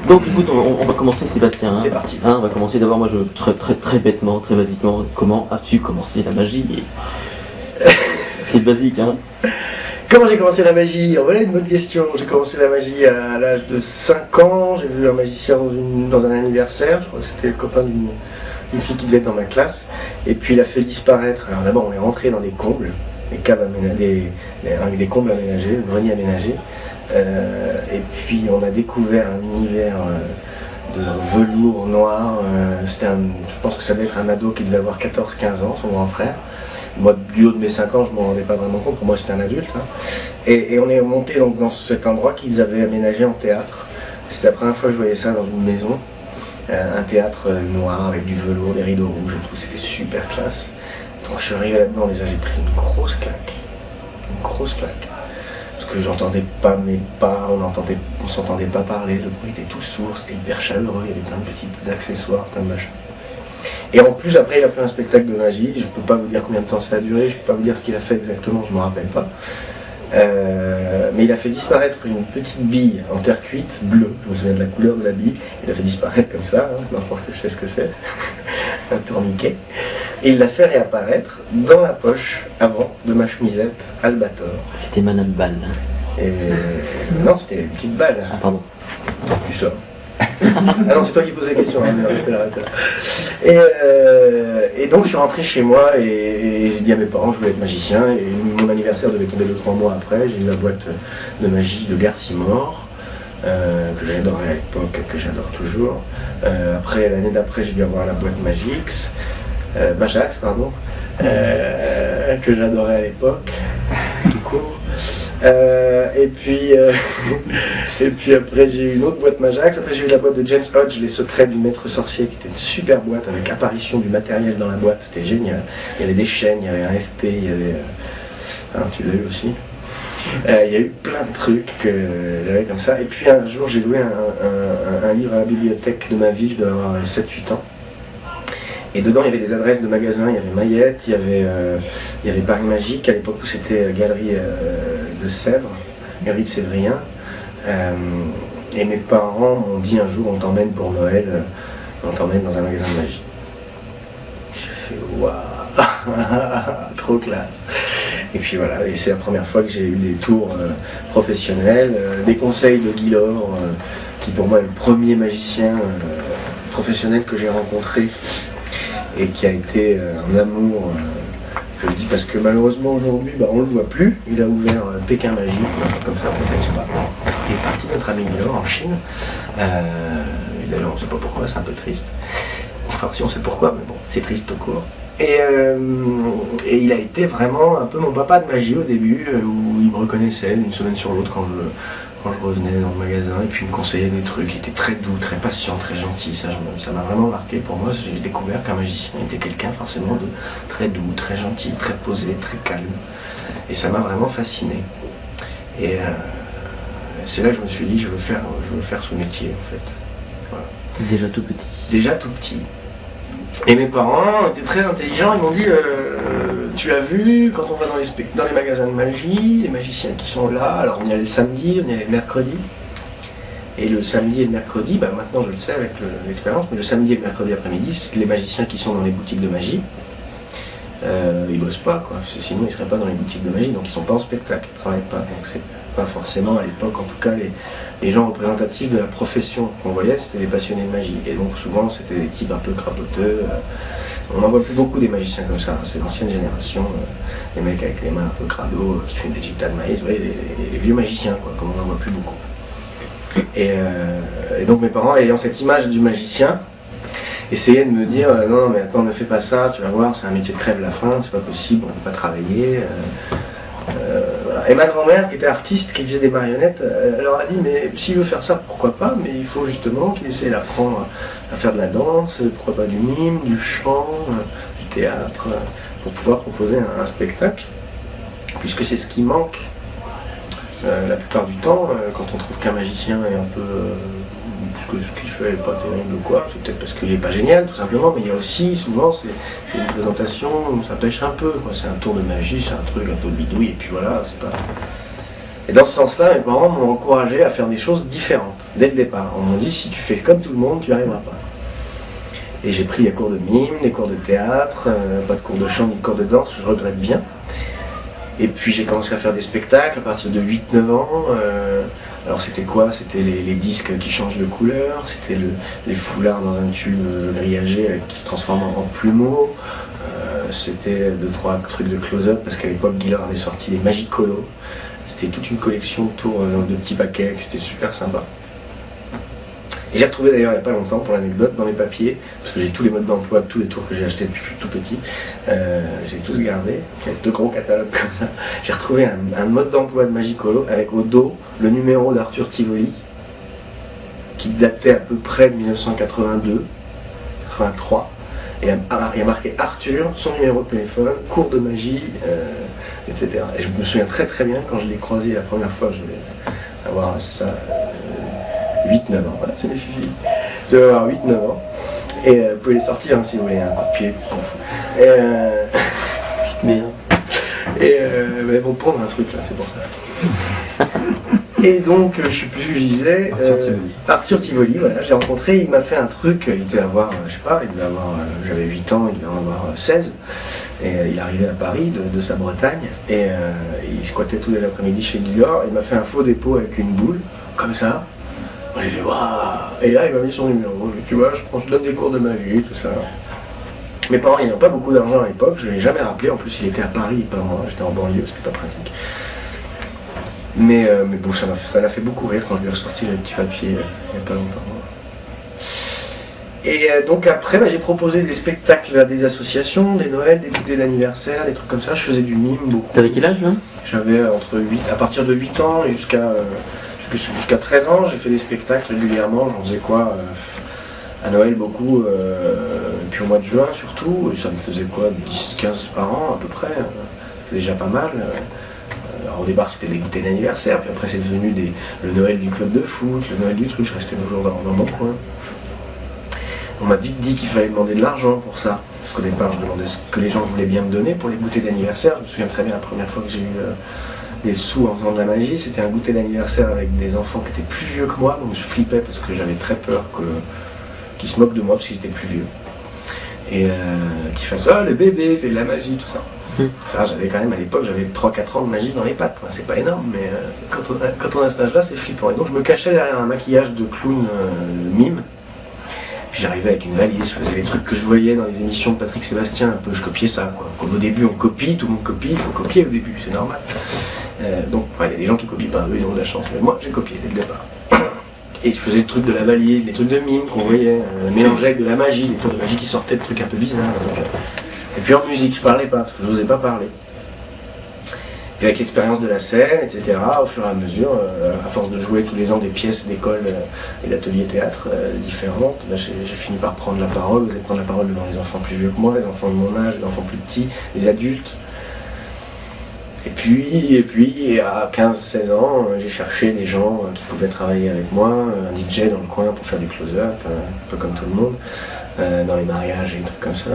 Donc écoute, on va commencer Sébastien. C'est parti. On va commencer d'abord, moi très bêtement, très basiquement, comment as-tu commencé la magie? C'est basique, hein. Comment j'ai commencé la magie? Voilà une bonne question. J'ai commencé la magie à l'âge de 5 ans. J'ai vu un magicien dans un anniversaire. Je crois que c'était le copain d'une fille qui devait être dans ma classe. Et puis il a fait disparaître. Alors d'abord on est rentré dans des combles, des caves aménagées, des combles aménagés, des greniers aménagés. Et puis on a découvert un univers de velours noir. Je pense que ça devait être un ado qui devait avoir 14-15 ans, son grand frère. Moi, du haut de mes 5 ans, je ne m'en rendais pas vraiment compte, pour moi c'était un adulte. Hein. Et on est monté donc, dans cet endroit qu'ils avaient aménagé en théâtre. C'était la première fois que je voyais ça dans une maison. Un théâtre noir avec du velours, des rideaux rouges et tout, c'était super classe. Quand je suis arrivé là-dedans, déjà j'ai pris une grosse claque. Une grosse claque. Parce que j'entendais pas mes pas, on s'entendait pas parler, le bruit était tout sourd, c'était hyper chaleureux, il y avait plein de petits accessoires, plein de machins. Et en plus, après, il a fait un spectacle de magie. Je ne peux pas vous dire combien de temps ça a duré, je ne peux pas vous dire ce qu'il a fait exactement, je ne me rappelle pas. Mais il a fait disparaître une petite bille en terre cuite, bleue, je me souviens de la couleur de la bille. Il a fait disparaître comme ça, hein, n'importe que je sais ce que c'est, un tourniquet. Et il l'a fait réapparaître dans la poche avant de ma chemisette Albator. C'était Madame Balle. Non, c'était une petite balle. Ah pardon. Plus ça. Ah non, c'est toi qui poses la question, hein, et donc je suis rentré chez moi et j'ai dit à mes parents que je voulais être magicien, et mon anniversaire devait tomber 2-3 mois après. J'ai eu la boîte de magie de Garcimore, que j'adorais à l'époque, que j'adore toujours. Après, l'année d'après, j'ai dû avoir la boîte Majax, pardon, que j'adorais à l'époque, tout court. Et puis après j'ai eu une autre boîte Majax. Après j'ai eu la boîte de James Hodge, Les Secrets du Maître Sorcier, qui était une super boîte avec apparition du matériel dans la boîte, c'était génial. Il y avait des chaînes, il y avait un FP, il y avait... tu l'as eu aussi. Il y a eu plein de trucs que j'avais comme ça. Et puis un jour j'ai loué un livre à la bibliothèque de ma ville, je devais avoir 7-8 ans. Et dedans, il y avait des adresses de magasins, il y avait Mayette, il y avait Paris Magique, à l'époque où c'était Galerie de Sèvres, Galerie de Sévrien. Et mes parents m'ont dit un jour, on t'emmène pour Noël, on t'emmène dans un magasin de magie. J'ai fait, waouh, trop classe. Et puis voilà, et c'est la première fois que j'ai eu des tours professionnels, des conseils de Guy Laure, qui pour moi est le premier magicien professionnel que j'ai rencontré, et qui a été un amour, je le dis parce que malheureusement aujourd'hui, on ne le voit plus. Il a ouvert Pékin Magique, comme ça, peut-être pas. Il est parti, notre ami Laure, en Chine. Et d'ailleurs, on ne sait pas pourquoi, c'est un peu triste. Enfin, si on sait pourquoi, mais bon, c'est triste tout court. Et il a été vraiment un peu mon papa de magie au début, où il me reconnaissait une semaine sur l'autre quand je revenais dans le magasin, et puis il me conseillait des trucs. Il était très doux, très patient, très gentil. Ça m'a vraiment marqué. Pour moi, j'ai découvert qu'un magicien était quelqu'un forcément de très doux, très gentil, très posé, très calme. Et ça m'a vraiment fasciné. Et c'est là que je me suis dit, je veux faire ce métier en fait. Voilà. Déjà tout petit. Déjà tout petit. Et mes parents étaient très intelligents, ils m'ont dit tu as vu, quand on va dans les magasins de magie, les magiciens qui sont là, alors on y allait le samedi, on y allait le mercredi. Et le samedi et le mercredi, maintenant je le sais avec l'expérience, mais le samedi et le mercredi après-midi, les magiciens qui sont dans les boutiques de magie, ils bossent pas, quoi, sinon ils seraient pas dans les boutiques de magie, donc ils sont pas en spectacle, ils travaillent pas. Donc c'est pas forcément à l'époque, en tout cas, les gens représentatifs de la profession qu'on voyait, c'était les passionnés de magie. Et donc souvent c'était des types un peu crapoteux. On n'en voit plus beaucoup des magiciens comme ça, c'est l'ancienne génération, les mecs avec les mains un peu crado, qui font des digital maïs, vous voyez, les vieux magiciens, quoi, comme on n'en voit plus beaucoup. Et donc mes parents, ayant cette image du magicien, essayaient de me dire non mais attends, ne fais pas ça, tu vas voir, c'est un métier de crève la faim, c'est pas possible, on ne peut pas travailler. Voilà. Et ma grand-mère, qui était artiste, qui faisait des marionnettes, elle leur a dit mais s'il veut faire ça, pourquoi pas, mais il faut justement qu'il essaie d'apprendre à faire de la danse, pourquoi pas du mime, du chant, du théâtre, pour pouvoir proposer un spectacle, puisque c'est ce qui manque la plupart du temps, quand on trouve qu'un magicien est un peu... ce qu'il fait n'est pas terrible ou quoi, c'est peut-être parce qu'il n'est pas génial tout simplement, mais il y a aussi souvent c'est une présentation où ça pêche un peu, quoi. C'est un tour de magie, c'est un truc un peu bidouille, et puis voilà, c'est pas... Et dans ce sens-là, mes parents m'ont encouragé à faire des choses différentes. dès le départ. On m'a dit, si tu fais comme tout le monde, tu n'y arriveras pas. Et j'ai pris des cours de mime, des cours de théâtre, pas de cours de chant ni de cours de danse, je regrette bien. Et puis j'ai commencé à faire des spectacles à partir de 8-9 ans. Alors c'était quoi? C'était les disques qui changent de couleur, c'était les foulards dans un tube grillagé qui se transforme en plumeaux. C'était 2-3 trucs de close-up parce qu'à l'époque Guillaume avait sorti les Magicolos. C'était toute une collection autour de petits paquets, c'était super sympa. Et j'ai retrouvé d'ailleurs il n'y a pas longtemps, pour l'anecdote, dans mes papiers, parce que j'ai tous les modes d'emploi de tous les tours que j'ai achetés depuis tout petit, j'ai tous gardé, il y a 2 gros catalogues comme ça. J'ai retrouvé un mode d'emploi de Magicolo avec au dos le numéro d'Arthur Tivoli, qui datait à peu près de 1982, 83, et il y a marqué Arthur, son numéro de téléphone, cours de magie, etc. Et je me souviens très très bien quand je l'ai croisé la première fois, je vais avoir ça. 8-9 ans, voilà, c'est des filles. Je devais avoir 8-9 ans. Et vous pouvez les sortir hein, si vous voulez, un coup de pied. Mais bon, prendre un truc là, c'est pour ça. Et donc, je sais plus ce que je disais. Arthur Tivoli, voilà, j'ai rencontré, il m'a fait un truc, il devait avoir, je sais pas, il devait avoir, j'avais 8 ans, il devait en avoir 16. Et il arrivait à Paris, de sa Bretagne, et il squattait tous les après-midi chez Guillaume. Il m'a fait un faux dépôt avec une boule, comme ça. J'ai fait waouh. Et là il m'a mis son numéro, tu vois, je donne des cours de magie, tout ça. Mes parents ils n'ont pas beaucoup d'argent à l'époque, je ne l'ai jamais rappelé, en plus il était à Paris, pas moi, j'étais en banlieue, c'était pas pratique. Mais bon, ça l'a fait beaucoup rire quand je lui ai ressorti le petit papier il n'y a pas longtemps. Et donc après j'ai proposé des spectacles à des associations, des Noëls, des goûters d'anniversaire, des trucs comme ça, je faisais du mime beaucoup. T'avais quel âge là? J'avais à partir de 8 ans et jusqu'à 13 ans, j'ai fait des spectacles régulièrement, j'en faisais quoi à Noël beaucoup, et puis au mois de juin surtout, et ça me faisait quoi, 10-15 par an à peu près, c'est déjà pas mal. Alors au départ c'était des goûters d'anniversaire, puis après c'est devenu le Noël du club de foot, le Noël du truc, je restais toujours dans mon coin. On m'a vite dit qu'il fallait demander de l'argent pour ça, parce qu'au départ je demandais ce que les gens voulaient bien me donner pour les goûters d'anniversaire. Je me souviens très bien la première fois que j'ai eu des sous en faisant de la magie, c'était un goûter d'anniversaire avec des enfants qui étaient plus vieux que moi, donc je flippais parce que j'avais très peur qu'ils se moquent de moi parce qu'ils étaient plus vieux. Et qu'ils fassent « Ah, le bébé fait de la magie », tout ça. Ça, j'avais quand même à l'époque, j'avais 3-4 ans de magie dans les pattes, c'est pas énorme, mais quand on a cet âge-là, c'est flippant. Et donc je me cachais derrière un maquillage de clown mime. Puis j'arrivais avec une valise, je faisais les trucs que je voyais dans les émissions de Patrick Sébastien, un peu je copiais ça, quoi. Comme au début on copie, tout le monde copie, il faut copier au début, c'est normal. Donc il y a des gens qui copient pas, eux ils ont de la chance, mais moi j'ai copié dès le départ. Et je faisais des trucs de la valise, des trucs de mime qu'on voyait, mélangés avec de la magie, des trucs de magie qui sortaient de trucs un peu bizarres. Et puis en musique, je parlais pas, parce que je n'osais pas parler. Et avec l'expérience de la scène, etc., au fur et à mesure, à force de jouer tous les ans des pièces d'école et d'ateliers théâtre différentes, j'ai fini par prendre la parole, oser prendre la parole devant les enfants plus vieux que moi, les enfants de mon âge, les enfants plus petits, les adultes. Et puis à 15-16 ans, j'ai cherché des gens qui pouvaient travailler avec moi, un DJ dans le coin pour faire du close-up, un peu comme tout le monde, dans les mariages et des trucs comme ça.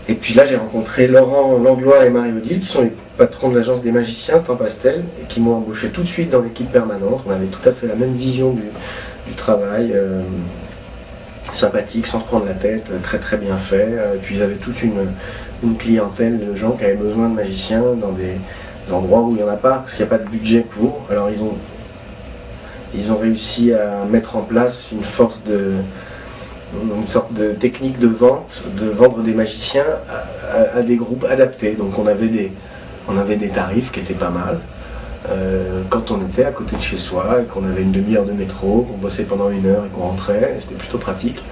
Et puis là, j'ai rencontré Laurent Langlois et Marie-Odile, qui sont les patrons de l'agence des magiciens, Temps Pastel, et qui m'ont embauché tout de suite dans l'équipe permanente. On avait tout à fait la même vision du travail, sympathique, sans se prendre la tête, très très bien fait. Et puis ils avaient toute une clientèle de gens qui avaient besoin de magiciens dans des endroits où il n'y en a pas, parce qu'il n'y a pas de budget pour. Alors ils ont réussi à mettre en place une sorte de technique de vente, de vendre des magiciens à des groupes adaptés. Donc on avait des tarifs qui étaient pas mal. Quand on était à côté de chez soi et qu'on avait une demi-heure de métro, qu'on bossait pendant 1 heure et qu'on rentrait, c'était plutôt pratique.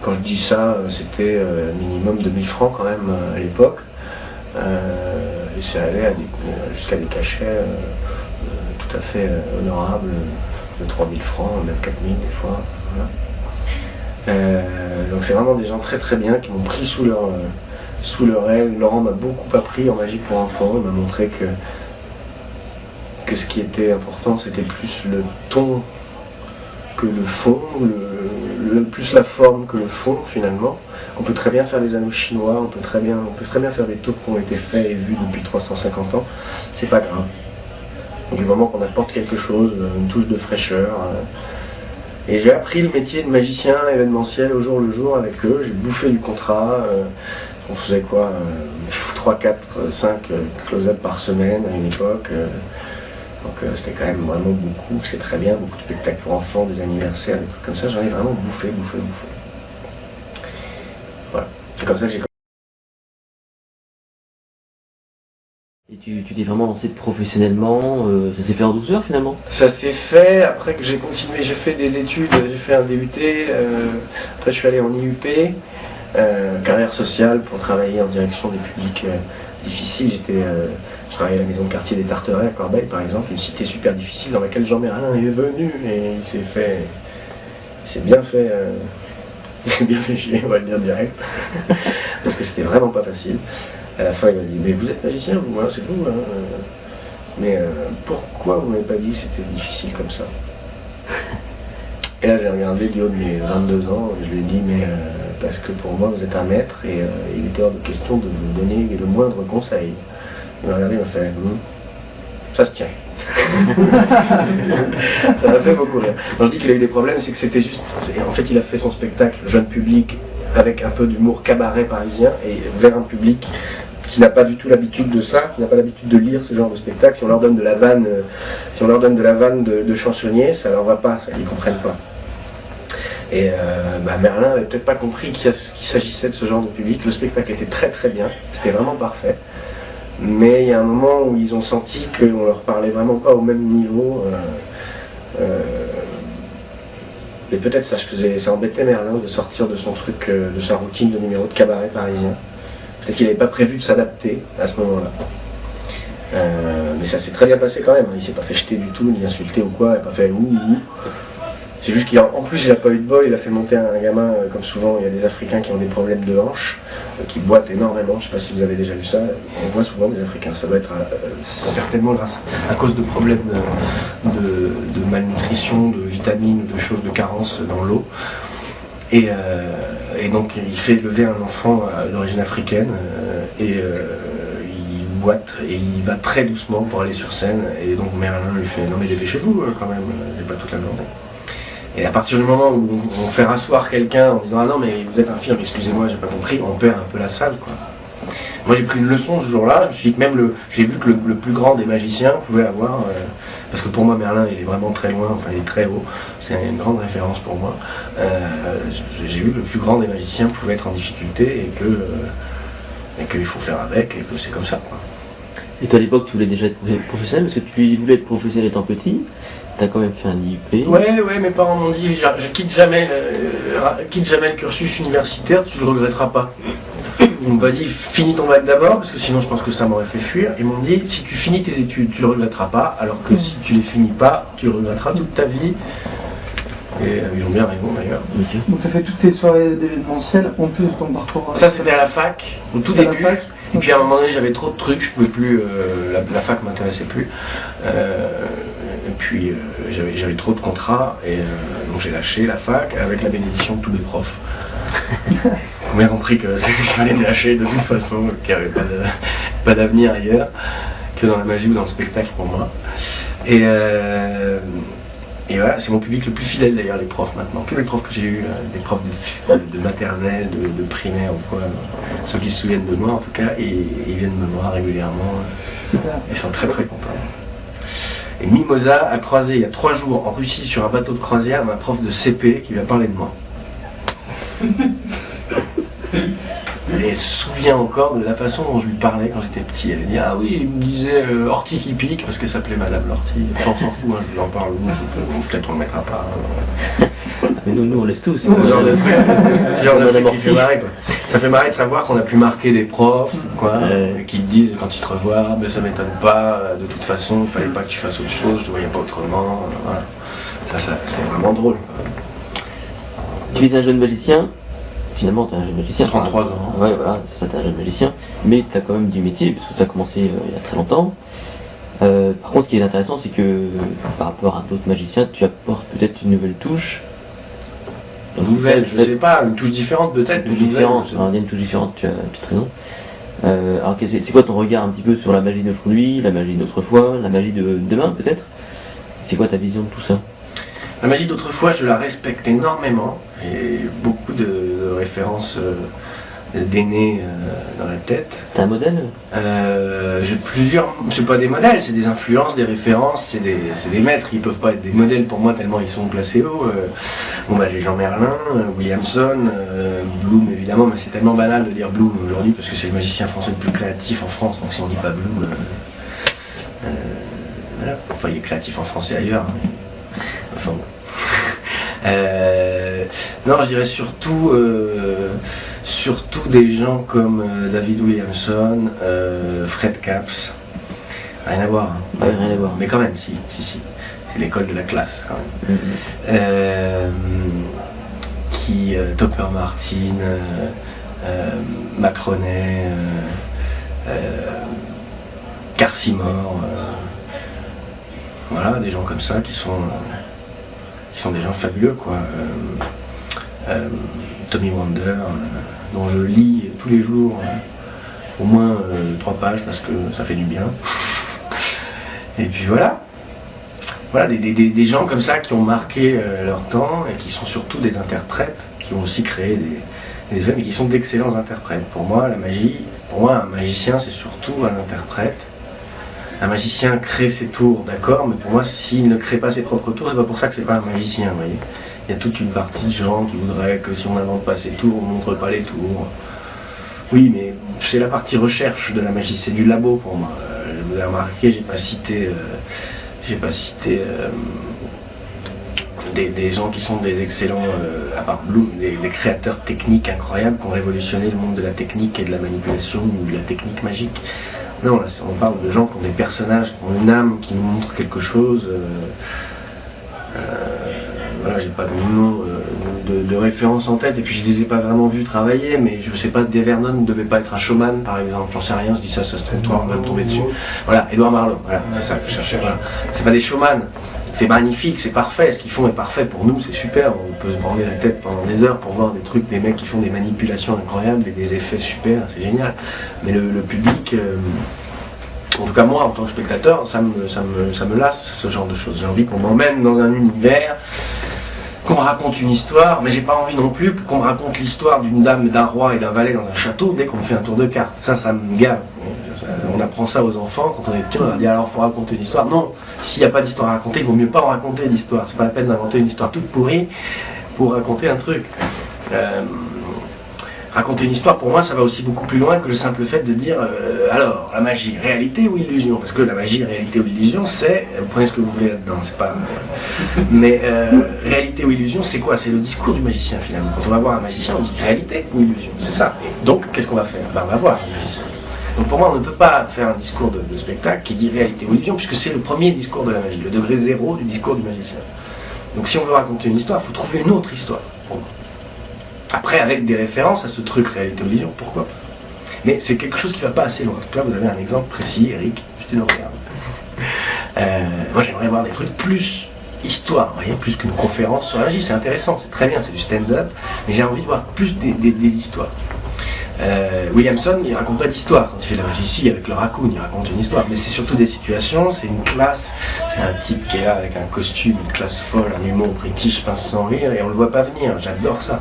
Quand je dis ça, c'était minimum 2000 francs quand même à l'époque. Et ça allait jusqu'à des cachets tout à fait honorables de 3000 francs, même 4000 des fois. Voilà. Donc c'est vraiment des gens très très bien qui m'ont pris sous leur aile. Laurent m'a beaucoup appris en magie pour enfants, il m'a montré que ce qui était important c'était plus le ton que le fond, plus la forme que le fond finalement. On peut très bien faire des anneaux chinois, on peut très bien faire des tours qui ont été faits et vus depuis 350 ans, c'est pas grave. du moment qu'on apporte quelque chose, une touche de fraîcheur. Et j'ai appris le métier de magicien événementiel au jour le jour avec eux, j'ai bouffé du contrat, on faisait quoi 3, 4, 5 close-up par semaine à une époque, donc c'était quand même vraiment beaucoup, c'est très bien, beaucoup de spectacles pour enfants, des anniversaires, des trucs comme ça, j'en ai vraiment bouffé. Voilà, c'est comme ça que j'ai. Et tu t'es vraiment lancé professionnellement, ça s'est fait en douceur finalement? Ça s'est fait, après que j'ai continué, j'ai fait des études, j'ai fait un DUT, après je suis allé en IUP, carrière sociale pour travailler en direction des publics difficiles. Je travaillais à la maison de quartier des Tarterets à Corbeil par exemple, une cité super difficile dans laquelle Jean Merlin est venu et il s'est bien fait chier, on va le dire direct, parce que c'était vraiment pas facile. À la fin, il m'a dit, mais vous êtes magicien, vous, hein, c'est vous, hein, mais pourquoi vous m'avez pas dit que c'était difficile comme ça? Et là, j'ai regardé du haut de mes 22 ans, et je lui ai dit, mais parce que pour moi, vous êtes un maître, et il était hors de question de vous donner le moindre conseil. Il m'a regardé, il m'a fait, ça se tient. Ça m'a fait beaucoup rire. Quand je dis qu'il a eu des problèmes, c'est que c'était juste, en fait, il a fait son spectacle jeune public, avec un peu d'humour cabaret parisien, et vers un public qui n'a pas du tout l'habitude de ça, qui n'a pas l'habitude de lire ce genre de spectacle. Si on leur donne de la vanne, de chansonnier, ça leur va pas, ça, ils comprennent pas. Et Merlin n'avait peut-être pas compris qu'il s'agissait de ce genre de public. Le spectacle était très très bien, c'était vraiment parfait. Mais il y a un moment où ils ont senti qu'on leur parlait vraiment pas au même niveau. Et peut-être ça embêtait Merlin de sortir de son truc, de sa routine de numéro de cabaret parisien. Peut-être qu'il n'avait pas prévu de s'adapter à ce moment-là. Mais ça s'est très bien passé quand même, il s'est pas fait jeter du tout, ni insulter ou quoi, il n'a pas fait ouh. C'est juste qu'en plus il n'a pas eu de bol, il a fait monter un gamin, comme souvent il y a des Africains qui ont des problèmes de hanches, qui boitent énormément, je ne sais pas si vous avez déjà vu ça, on voit souvent des Africains, ça doit être certainement grâce à cause de problèmes de malnutrition, de vitamines, de choses de carence dans l'eau. Et donc il fait lever un enfant d'origine africaine il boite et il va très doucement pour aller sur scène et donc Merlin lui fait non mais dépêchez-vous quand même, j'ai pas toute la journée. Et à partir du moment où on fait rasseoir quelqu'un en disant ah non mais vous êtes infirme, excusez-moi j'ai pas compris, on perd un peu la salle quoi. Moi j'ai pris une leçon ce jour-là, j'ai vu que le plus grand des magiciens pouvait avoir, parce que pour moi Merlin il est vraiment très loin, enfin il est très haut, c'est une grande référence pour moi, j'ai vu que le plus grand des magiciens pouvait être en difficulté et qu'il faut faire avec et que c'est comme ça quoi. Et toi à l'époque tu voulais déjà être professionnel, parce que tu voulais être professionnel étant petit, t'as quand même fait un IUP. Ouais, mes parents m'ont dit je quitte jamais le cursus universitaire, tu ne le regretteras pas. Ils m'ont pas dit finis ton bac d'abord, parce que sinon je pense que ça m'aurait fait fuir. Ils m'ont dit si tu finis tes études, tu le regretteras pas, alors que si tu les finis pas, tu le regretteras toute ta vie. Et ils ont bien raison d'ailleurs. Donc tu as fait toutes tes soirées d'événementiel honteux de ton parcours. Ça c'était à la fac, au tout début. Et puis à un moment donné j'avais trop de trucs, je pouvais plus, la fac m'intéressait plus. Et puis j'avais trop de contrats et donc j'ai lâché la fac avec la bénédiction de tous les profs. On a bien compris que qu'il fallait me lâcher de toute façon, qu'il n'y avait pas d'avenir ailleurs que dans la magie ou dans le spectacle pour moi. Et voilà, c'est mon public le plus fidèle d'ailleurs, les profs maintenant. Tous les profs que j'ai eu, des profs de maternelle, de primaire ou quoi, ceux qui se souviennent de moi en tout cas, et ils viennent me voir régulièrement. Super. Et ils sont très très contents. Et Mimosa a croisé il y a 3 jours en Russie sur un bateau de croisière ma prof de CP qui lui a parlé de moi. Elle se souvient encore de la façon dont je lui parlais quand j'étais petit. Elle dit ah oui, il me disait Orti qui pique parce qu'elle s'appelait Madame Lortie. On s'en fout, hein, je lui en parle, peut-être on ne le mettra pas. Mais nous on laisse tous. Ce genre de truc qui fait marrer quoi. Ça fait marrer de savoir qu'on a pu marquer des profs, quoi, qui te disent quand ils te revoient, mais ça m'étonne pas, de toute façon, il fallait pas que tu fasses autre chose, je te voyais pas autrement, voilà. Ça c'est vraiment drôle. Tu es un jeune magicien, finalement tu es un jeune magicien. 33 ans. Ouais voilà, ça t'es un jeune magicien, mais tu as quand même du métier, parce que tu as commencé il y a très longtemps. Par contre ce qui est intéressant c'est que par rapport à d'autres magiciens, tu apportes peut-être une nouvelle touche. Nouvelle, je sais pas, une touche différente peut-être. Une touche différente, il y a une touche différente, tu as raison. Alors c'est quoi ton regard un petit peu sur la magie d'aujourd'hui, la magie d'autrefois, la magie de demain peut-être? C'est quoi ta vision de tout ça? La magie d'autrefois, je la respecte énormément. J'ai beaucoup de références d'aînés dans la tête. T'as un modèle? J'ai plusieurs, c'est pas des modèles, c'est des influences, des références, c'est des maîtres. Ils peuvent pas être des modèles pour moi tellement ils sont placés haut. Bon bah j'ai Jean Merlin, Williamson, Bloom évidemment, mais c'est tellement banal de dire Bloom aujourd'hui parce que c'est le magicien français le plus créatif en France. Donc si on dit pas Bloom, voilà. Enfin il est créatif en français ailleurs. Mais... Enfin bon. Non, je dirais surtout des gens comme David Williamson, Fred Capps. Rien à voir. Hein. Ouais, rien à voir. Mais quand même, si. C'est l'école de la classe, quand même. Topper Martin, Macronet, Carcimore. Voilà, des gens comme ça qui sont des gens fabuleux, quoi. Tommy Wonder, dont je lis tous les jours au moins 3 pages parce que ça fait du bien. Et puis voilà. Voilà, des gens comme ça qui ont marqué leur temps et qui sont surtout des interprètes, qui ont aussi créé des œuvres, mais qui sont d'excellents interprètes. Pour moi, la magie, un magicien, c'est surtout un interprète. Un magicien crée ses tours, d'accord, mais pour moi, s'il ne crée pas ses propres tours, c'est pas pour ça que c'est pas un magicien, vous voyez. Il y a toute une partie de gens qui voudraient que si on n'invente pas ses tours, on ne montre pas les tours. Oui, mais c'est la partie recherche de la magie, c'est du labo pour moi. Vous avez remarqué, j'ai pas cité des gens qui sont des excellents, à part Bloom, des créateurs techniques incroyables qui ont révolutionné le monde de la technique et de la manipulation ou de la technique magique. Non, là, on parle de gens qui ont des personnages, qui ont une âme, qui nous montrent quelque chose. Voilà, j'ai pas de nom de référence en tête, et puis je les ai pas vraiment vus travailler, mais je sais pas, Dave Vernon ne devait pas être un showman, par exemple, j'en sais rien, je dis ça se trouve, toi, on va me tomber dessus. Voilà, Edouard Marlot, voilà, c'est ça que je cherchais, voilà. C'est pas des showman, c'est magnifique, c'est parfait, ce qu'ils font est parfait pour nous, c'est super, on peut se branler la tête pendant des heures pour voir des trucs, des mecs qui font des manipulations incroyables et des effets super, c'est génial. Mais le public, en tout cas moi en tant que spectateur, ça me lasse ce genre de choses. J'ai envie qu'on m'emmène dans un univers, qu'on me raconte une histoire, mais j'ai pas envie non plus qu'on me raconte l'histoire d'une dame, d'un roi et d'un valet dans un château dès qu'on me fait un tour de cartes. Ça me gave. On apprend ça aux enfants quand on est petit, on leur dit alors faut raconter une histoire. Non, s'il n'y a pas d'histoire à raconter, il vaut mieux pas en raconter l'histoire. C'est pas la peine d'inventer une histoire toute pourrie pour raconter un truc. Raconter une histoire, pour moi, ça va aussi beaucoup plus loin que le simple fait de dire alors, la magie, réalité ou illusion? Parce que la magie, réalité ou illusion, c'est, vous prenez ce que vous voulez là-dedans, c'est pas... Mais réalité ou illusion, c'est quoi? C'est le discours du magicien, finalement. Quand on va voir un magicien, on dit réalité ou illusion, c'est ça. Et donc, qu'est-ce qu'on va faire? On va voir un magicien. Donc pour moi, on ne peut pas faire un discours de spectacle qui dit réalité ou illusion, puisque c'est le premier discours de la magie, le degré zéro du discours du magicien. Donc si on veut raconter une histoire, il faut trouver une autre histoire, pour moi. Après, avec des références à ce truc réalité ou illusion, pourquoi pas? Mais c'est quelque chose qui ne va pas assez loin. Donc là, vous avez un exemple précis, Eric, je te le regarde. Moi, j'aimerais voir des trucs plus histoire, vous voyez, plus qu'une conférence sur la magie. C'est intéressant, c'est très bien, c'est du stand-up, mais j'ai envie de voir plus des histoires. Williamson, il raconte pas d'histoire quand il fait la magie ici avec le raccoon, il raconte une histoire, mais c'est surtout des situations, c'est une classe, c'est un type qui est là avec un costume, une classe folle, un humour british, pince sans rire, et on le voit pas venir, j'adore ça.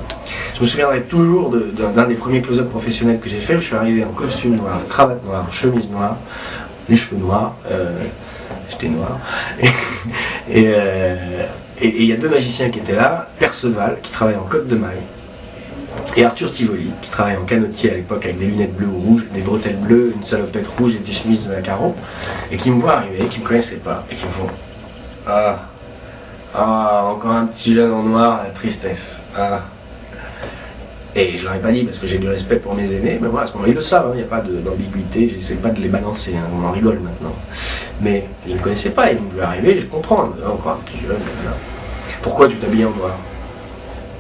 Je me souviendrai toujours d'un des premiers close-up professionnels que j'ai fait, où je suis arrivé en costume noir, cravate noire, chemise noire, les cheveux noirs, j'étais noir, et il y a 2 magiciens qui étaient là, Perceval, qui travaille en Côte de Maille, et Arthur Tivoli, qui travaille en canotier à l'époque avec des lunettes bleues ou rouges, des bretelles bleues, une salopette rouge et des chemises de carreau, et qui me voient arriver, qui me connaissaient pas, et qui me font encore un petit jeune en noir, la tristesse. Et je leur ai pas dit parce que j'ai du respect pour mes aînés, mais voilà, à ce moment-là, ils le savent, il n'y a pas d'ambiguïté, j'essaie pas de les balancer, on en rigole maintenant. Mais ils ne me connaissaient pas, ils me voulaient arriver, je comprends, encore un petit jeune, là. Pourquoi tu t'habilles en noir?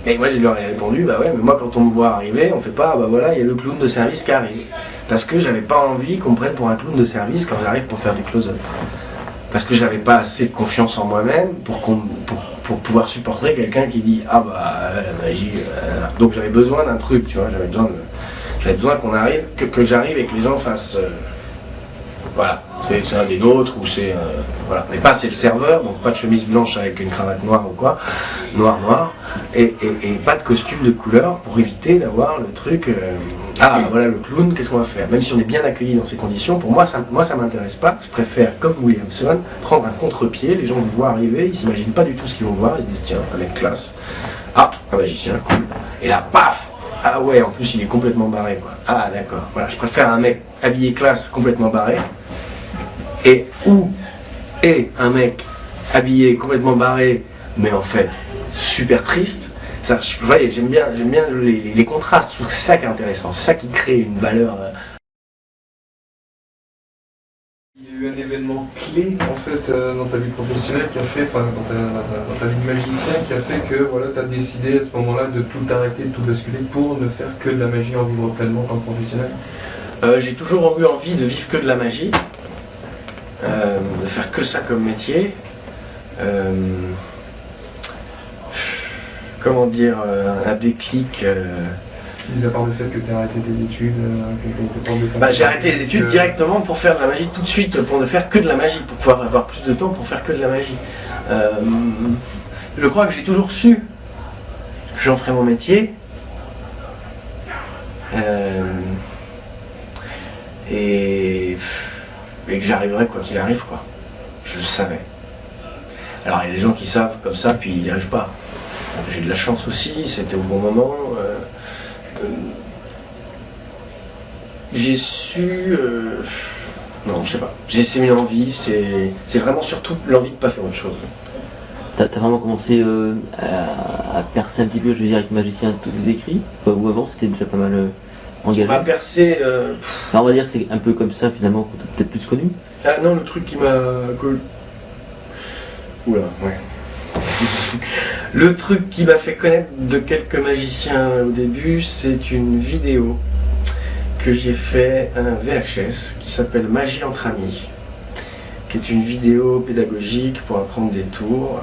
Et moi je leur ai répondu, bah ouais, mais moi quand on me voit arriver, on fait pas, bah voilà, il y a le clown de service qui arrive. Parce que j'avais pas envie qu'on me prenne pour un clown de service quand j'arrive pour faire du close-up. Parce que j'avais pas assez de confiance en moi-même pour pouvoir supporter quelqu'un qui dit, ah bah la magie, donc j'avais besoin d'un truc, tu vois, j'avais besoin J'avais besoin qu'on arrive, que j'arrive et que les gens fassent... voilà, c'est un des nôtres, ou c'est... voilà, mais pas c'est le serveur, donc pas de chemise blanche avec une cravate noire ou quoi, noir, et pas de costume de couleur pour éviter d'avoir le truc... ah, voilà le clown, qu'est-ce qu'on va faire? Même si on est bien accueilli dans ces conditions, pour moi ça m'intéresse pas, je préfère, comme Williamson, prendre un contre-pied, les gens me voient arriver, ils s'imaginent pas du tout ce qu'ils vont voir, ils se disent tiens, un mec classe, ah, un magicien, cool, et là, paf! Ah ouais, en plus il est complètement barré quoi. Ah d'accord, voilà, je préfère un mec habillé classe complètement barré et un mec habillé complètement barré mais en fait super triste. Ça, vous voyez, j'aime bien les contrastes, je trouve que c'est ça qui est intéressant, c'est ça qui crée une valeur. Il y a eu un événement clé en fait dans ta vie professionnelle qui a fait, enfin dans ta vie de magicien, qui a fait que voilà, tu as décidé à ce moment-là de tout arrêter, de tout basculer pour ne faire que de la magie, en vivre pleinement en tant que professionnel. J'ai toujours eu envie de vivre que de la magie, de faire que ça comme métier. Comment dire, un déclic. Mis à part le fait que tu as arrêté tes études, j'ai arrêté les études directement pour faire de la magie tout de suite, pour ne faire que de la magie, pour pouvoir avoir plus de temps pour faire que de la magie. Je crois que j'ai toujours su que j'en ferais mon métier. Et que j'arriverais quoi qu'il arrive quoi. Je le savais. Alors il y a des gens qui savent comme ça puis ils n'y arrivent pas. J'ai eu de la chance aussi, c'était au bon moment. J'ai su... non, je sais pas. J'ai essayé une envie, c'est vraiment surtout l'envie de pas faire autre chose. T'as vraiment commencé à percer un petit peu, je veux dire, avec Magicien, tous tes écrits, ou avant c'était déjà pas mal engagé? Pas percer... on va dire que c'est un peu comme ça finalement qu'on t'a peut-être plus connu. Ah non, le truc qui m'a... Oula, ouais. Le truc qui m'a fait connaître de quelques magiciens au début, c'est une vidéo que j'ai fait, un VHS, qui s'appelle Magie entre amis, qui est une vidéo pédagogique pour apprendre des tours,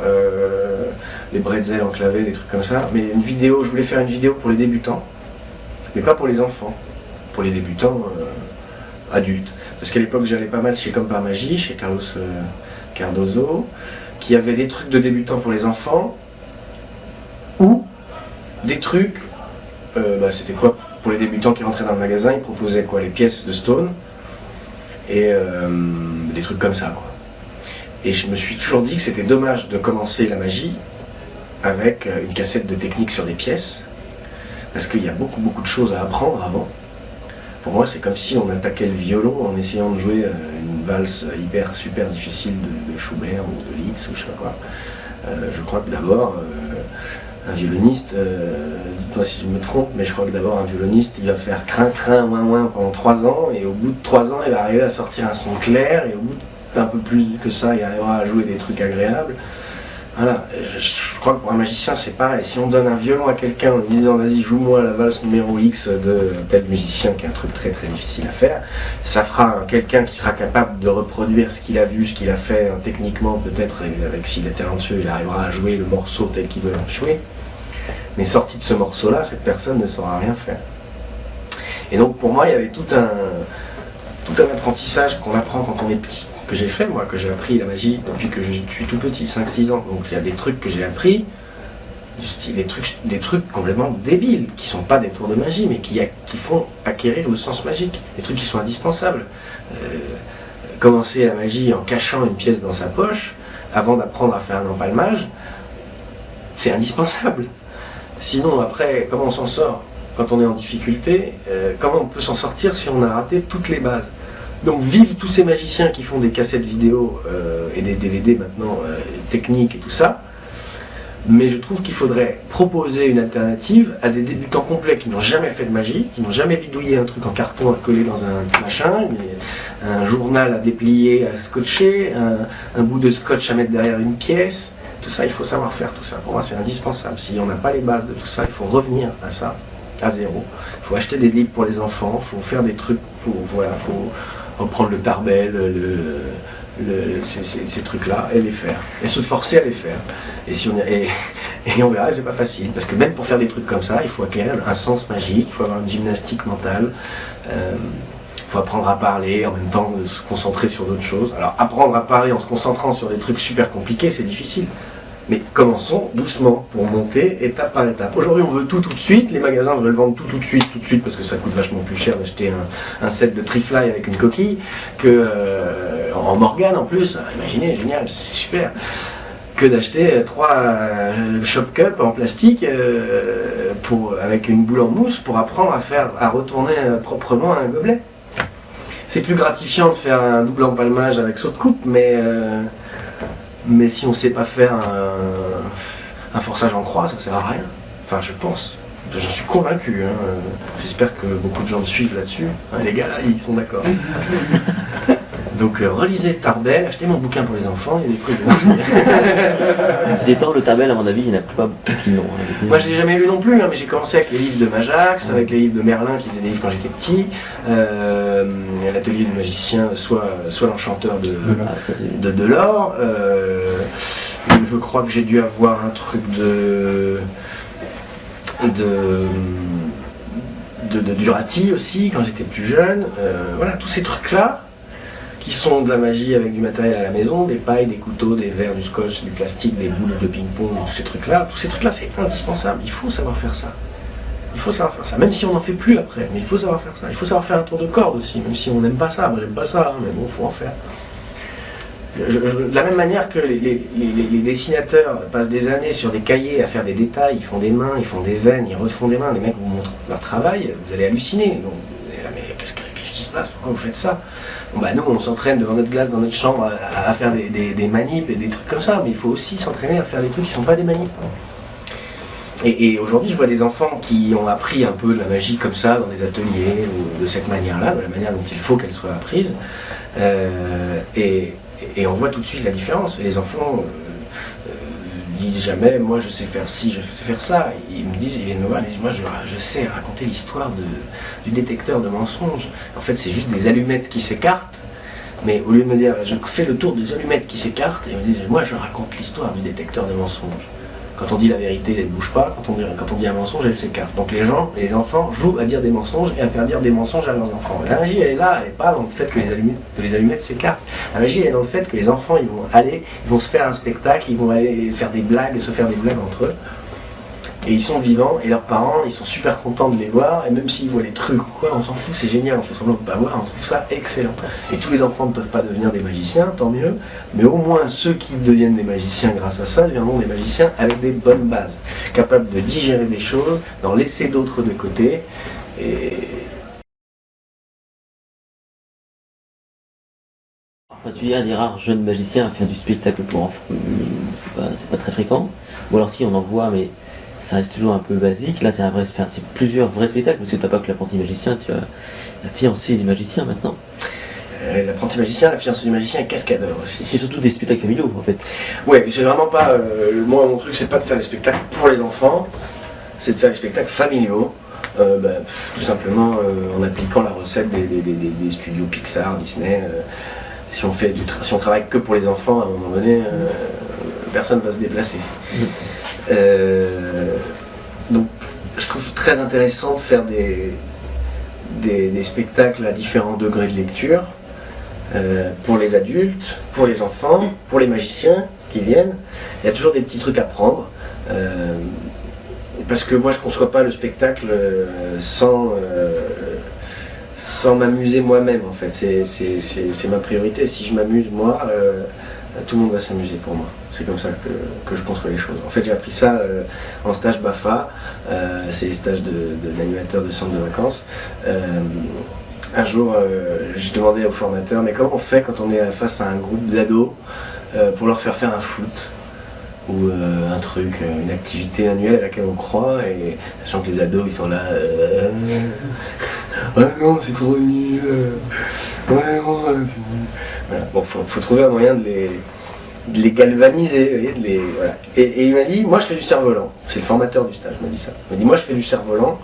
des bretzels enclavés, des trucs comme ça. Mais une vidéo, je voulais faire une vidéo pour les débutants, mais pas pour les enfants, pour les débutants adultes. Parce qu'à l'époque, j'allais pas mal chez Comme par Magie, chez Carlos Cardozo, qui avait des trucs de débutants pour les enfants, ou des trucs, c'était quoi pour les débutants qui rentraient dans le magasin, ils proposaient quoi, les pièces de Stone, et des trucs comme ça quoi. Et je me suis toujours dit que c'était dommage de commencer la magie avec une cassette de technique sur des pièces, parce qu'il y a beaucoup de choses à apprendre avant. Pour moi, c'est comme si on attaquait le violon en essayant de jouer une valse super difficile de Schubert ou de Liszt ou je sais pas quoi. Je crois que d'abord, un violoniste, dis-toi si je me trompe, mais je crois que d'abord un violoniste, il va faire crin, ouin pendant 3 ans, et au bout de 3 ans, il va arriver à sortir un son clair, et au bout d'un peu plus que ça, il arrivera à jouer des trucs agréables. Voilà, je crois que pour un magicien c'est pareil, si on donne un violon à quelqu'un en lui disant vas-y joue-moi la valse numéro X de tel musicien qui est un truc très difficile à faire, ça fera quelqu'un qui sera capable de reproduire ce qu'il a vu, ce qu'il a fait techniquement peut-être, avec s'il est talentueux il arrivera à jouer le morceau tel qu'il veut le jouer, mais sorti de ce morceau là, cette personne ne saura rien faire. Et donc pour moi il y avait tout un apprentissage qu'on apprend quand on est petit, que j'ai fait moi, que j'ai appris la magie depuis que je suis tout petit, 5-6 ans. Donc il y a des trucs que j'ai appris, du style des trucs complètement débiles, qui sont pas des tours de magie, mais qui font acquérir le sens magique, des trucs qui sont indispensables. Commencer la magie en cachant une pièce dans sa poche, avant d'apprendre à faire un empalmage, c'est indispensable. Sinon après, comment on s'en sort quand on est en difficulté? Comment on peut s'en sortir si on a raté toutes les bases? Donc vive tous ces magiciens qui font des cassettes vidéo et des DVD maintenant techniques et tout ça, mais je trouve qu'il faudrait proposer une alternative à des débutants complets qui n'ont jamais fait de magie, qui n'ont jamais bidouillé un truc en carton à coller dans un machin, un journal à déplier, à scotcher, un bout de scotch à mettre derrière une pièce. Tout ça, il faut savoir faire tout ça. Pour moi, c'est indispensable. Si on n'a pas les bases de tout ça, il faut revenir à ça, à zéro. Il faut acheter des livres pour les enfants, il faut faire des trucs, faut reprendre le tarbel, ces trucs-là et les faire. Et se forcer à les faire. Et on verra, c'est pas facile. Parce que même pour faire des trucs comme ça, il faut acquérir un sens magique, il faut avoir une gymnastique mentale. Il faut apprendre à parler, en même temps de se concentrer sur d'autres choses. Alors apprendre à parler en se concentrant sur des trucs super compliqués, c'est difficile. Mais commençons doucement pour monter étape par étape. Aujourd'hui on veut tout de suite, les magasins veulent vendre tout de suite, parce que ça coûte vachement plus cher d'acheter un set de Trifly avec une coquille que en Morgane en plus. Alors, imaginez, génial, c'est super. Que d'acheter 3 Shop Cup en plastique avec une boule en mousse pour apprendre à retourner proprement un gobelet. C'est plus gratifiant de faire un double empalmage avec saut de coupe, mais si on ne sait pas faire un forçage en croix, ça sert à rien. Enfin, je pense. J'en suis convaincu. Hein. J'espère que beaucoup de gens me suivent là-dessus. Hein, les gars, là, ils sont d'accord. Donc, relisez Tarbel, achetez mon bouquin pour les enfants, il y a des trucs. C'est pas le Tarbel, à mon avis, il n'y en a pas beaucoup qui l'ont. Moi, je l'ai jamais lu non plus, hein, mais j'ai commencé avec les livres de Majax, avec les livres de Merlin qui faisaient des livres quand j'étais petit. L'atelier du magicien, soit l'enchanteur de Delors. Je crois que j'ai dû avoir un truc de Durati aussi quand j'étais plus jeune. Voilà, tous ces trucs-là qui sont de la magie avec du matériel à la maison, des pailles, des couteaux, des verres, du scotch, du plastique, des boules de ping-pong, tous ces trucs-là c'est indispensable, il faut savoir faire ça. Il faut savoir faire ça, même si on n'en fait plus après, mais il faut savoir faire ça. Il faut savoir faire un tour de corde aussi, même si on n'aime pas ça. Moi j'aime pas ça, mais bon, il faut en faire. De la même manière que les dessinateurs passent des années sur des cahiers à faire des détails, ils font des mains, ils font des veines, ils refont des mains, les mecs vous montrent leur travail, vous allez halluciner. Donc, mais qu'est-ce qui se passe? Pourquoi vous faites ça? Bon, bah, nous on s'entraîne devant notre glace dans notre chambre à faire des manips et des trucs comme ça, mais il faut aussi s'entraîner à faire des trucs qui ne sont pas des manips. Et aujourd'hui je vois des enfants qui ont appris un peu de la magie comme ça dans des ateliers, ou de cette manière-là, de la manière dont il faut qu'elle soit apprise. Et on voit tout de suite la différence. Et les enfants disent jamais, moi je sais faire ci, je sais faire ça. Ils me disent, ils viennent me voir, ils disent, moi je sais raconter l'histoire du détecteur de mensonges. En fait c'est juste des allumettes qui s'écartent. Mais au lieu de me dire, je fais le tour des allumettes qui s'écartent, ils me disent, moi je raconte l'histoire du détecteur de mensonges. Quand on dit la vérité, elle ne bouge pas. Quand on dit un mensonge, elle s'écarte. Donc les enfants jouent à dire des mensonges et à faire dire des mensonges à leurs enfants. La magie, elle est là, elle n'est pas dans le fait que les allumettes s'écartent. La magie, elle est dans le fait que les enfants, ils vont se faire un spectacle, ils vont aller faire des blagues et se faire des blagues entre eux. Et ils sont vivants, et leurs parents, ils sont super contents de les voir, et même s'ils voient les trucs ou quoi, on s'en fout, c'est génial, on fait semblant de ne pas voir, on trouve ça excellent. Et tous les enfants ne peuvent pas devenir des magiciens, tant mieux, mais au moins ceux qui deviennent des magiciens grâce à ça deviendront des magiciens avec des bonnes bases, capables de digérer des choses, d'en laisser d'autres de côté, et... Enfin, tu es un des rares jeunes magiciens à faire du spectacle pour enfants, c'est pas très fréquent, ou alors si on en voit, mais ça reste toujours un peu basique. Là, c'est plusieurs vrais spectacles, parce que t'as pas que l'apprenti magicien, tu as la fiancée du magicien maintenant. L'apprenti magicien, la fiancée du magicien et cascadeur aussi. C'est surtout des spectacles familiaux, en fait. Ouais, c'est vraiment pas... moi, mon truc, c'est pas de faire des spectacles pour les enfants, c'est de faire des spectacles familiaux. Tout simplement en appliquant la recette des studios Pixar, Disney. Si on travaille que pour les enfants, à un moment donné, personne ne va se déplacer. Donc je trouve très intéressant de faire des spectacles à différents degrés de lecture, pour les adultes, pour les enfants, pour les magiciens qui viennent. Il y a toujours des petits trucs à prendre, parce que moi je ne conçois pas le spectacle sans m'amuser moi-même, en fait. C'est ma priorité. Si je m'amuse moi, tout le monde va s'amuser pour moi. C'est comme ça que je conçois les choses. En fait, j'ai appris ça en stage BAFA, c'est les stages d'animateur de centre de vacances. Un jour, j'ai demandé au formateur, mais comment on fait quand on est face à un groupe d'ados pour leur faire un foot ou un truc, une activité annuelle à laquelle on croit, et sachant que les ados ils sont là, ouais non c'est trop nul, ouais non, voilà. Bon, faut trouver un moyen de de les galvaniser, vous voyez, voilà. Et il m'a dit, moi je fais du cerf-volant. C'est le formateur du stage, il m'a dit ça. Il m'a dit, moi je fais du cerf-volant.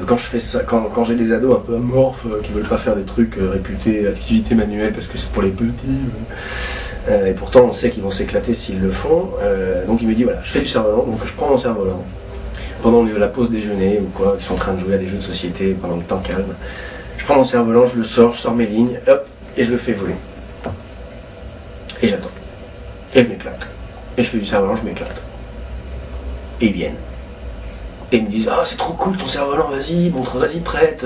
Quand je fais ça, quand j'ai des ados un peu amorphes qui veulent pas faire des trucs réputés activité manuelle parce que c'est pour les petits. Et pourtant on sait qu'ils vont s'éclater s'ils le font. Donc il me dit, voilà, je fais du cerf-volant, donc je prends mon cerf-volant. Pendant la pause déjeuner ou quoi, ils sont en train de jouer à des jeux de société pendant le temps calme. Je prends mon cerf-volant, je le sors, je sors mes lignes, hop, et je le fais voler. Et j'attends. Et je m'éclate. Et je fais du cerf-volant, je m'éclate. Et ils viennent. Et ils me disent, ah c'est trop cool ton cerf-volant, vas-y, montre, vas-y, prête.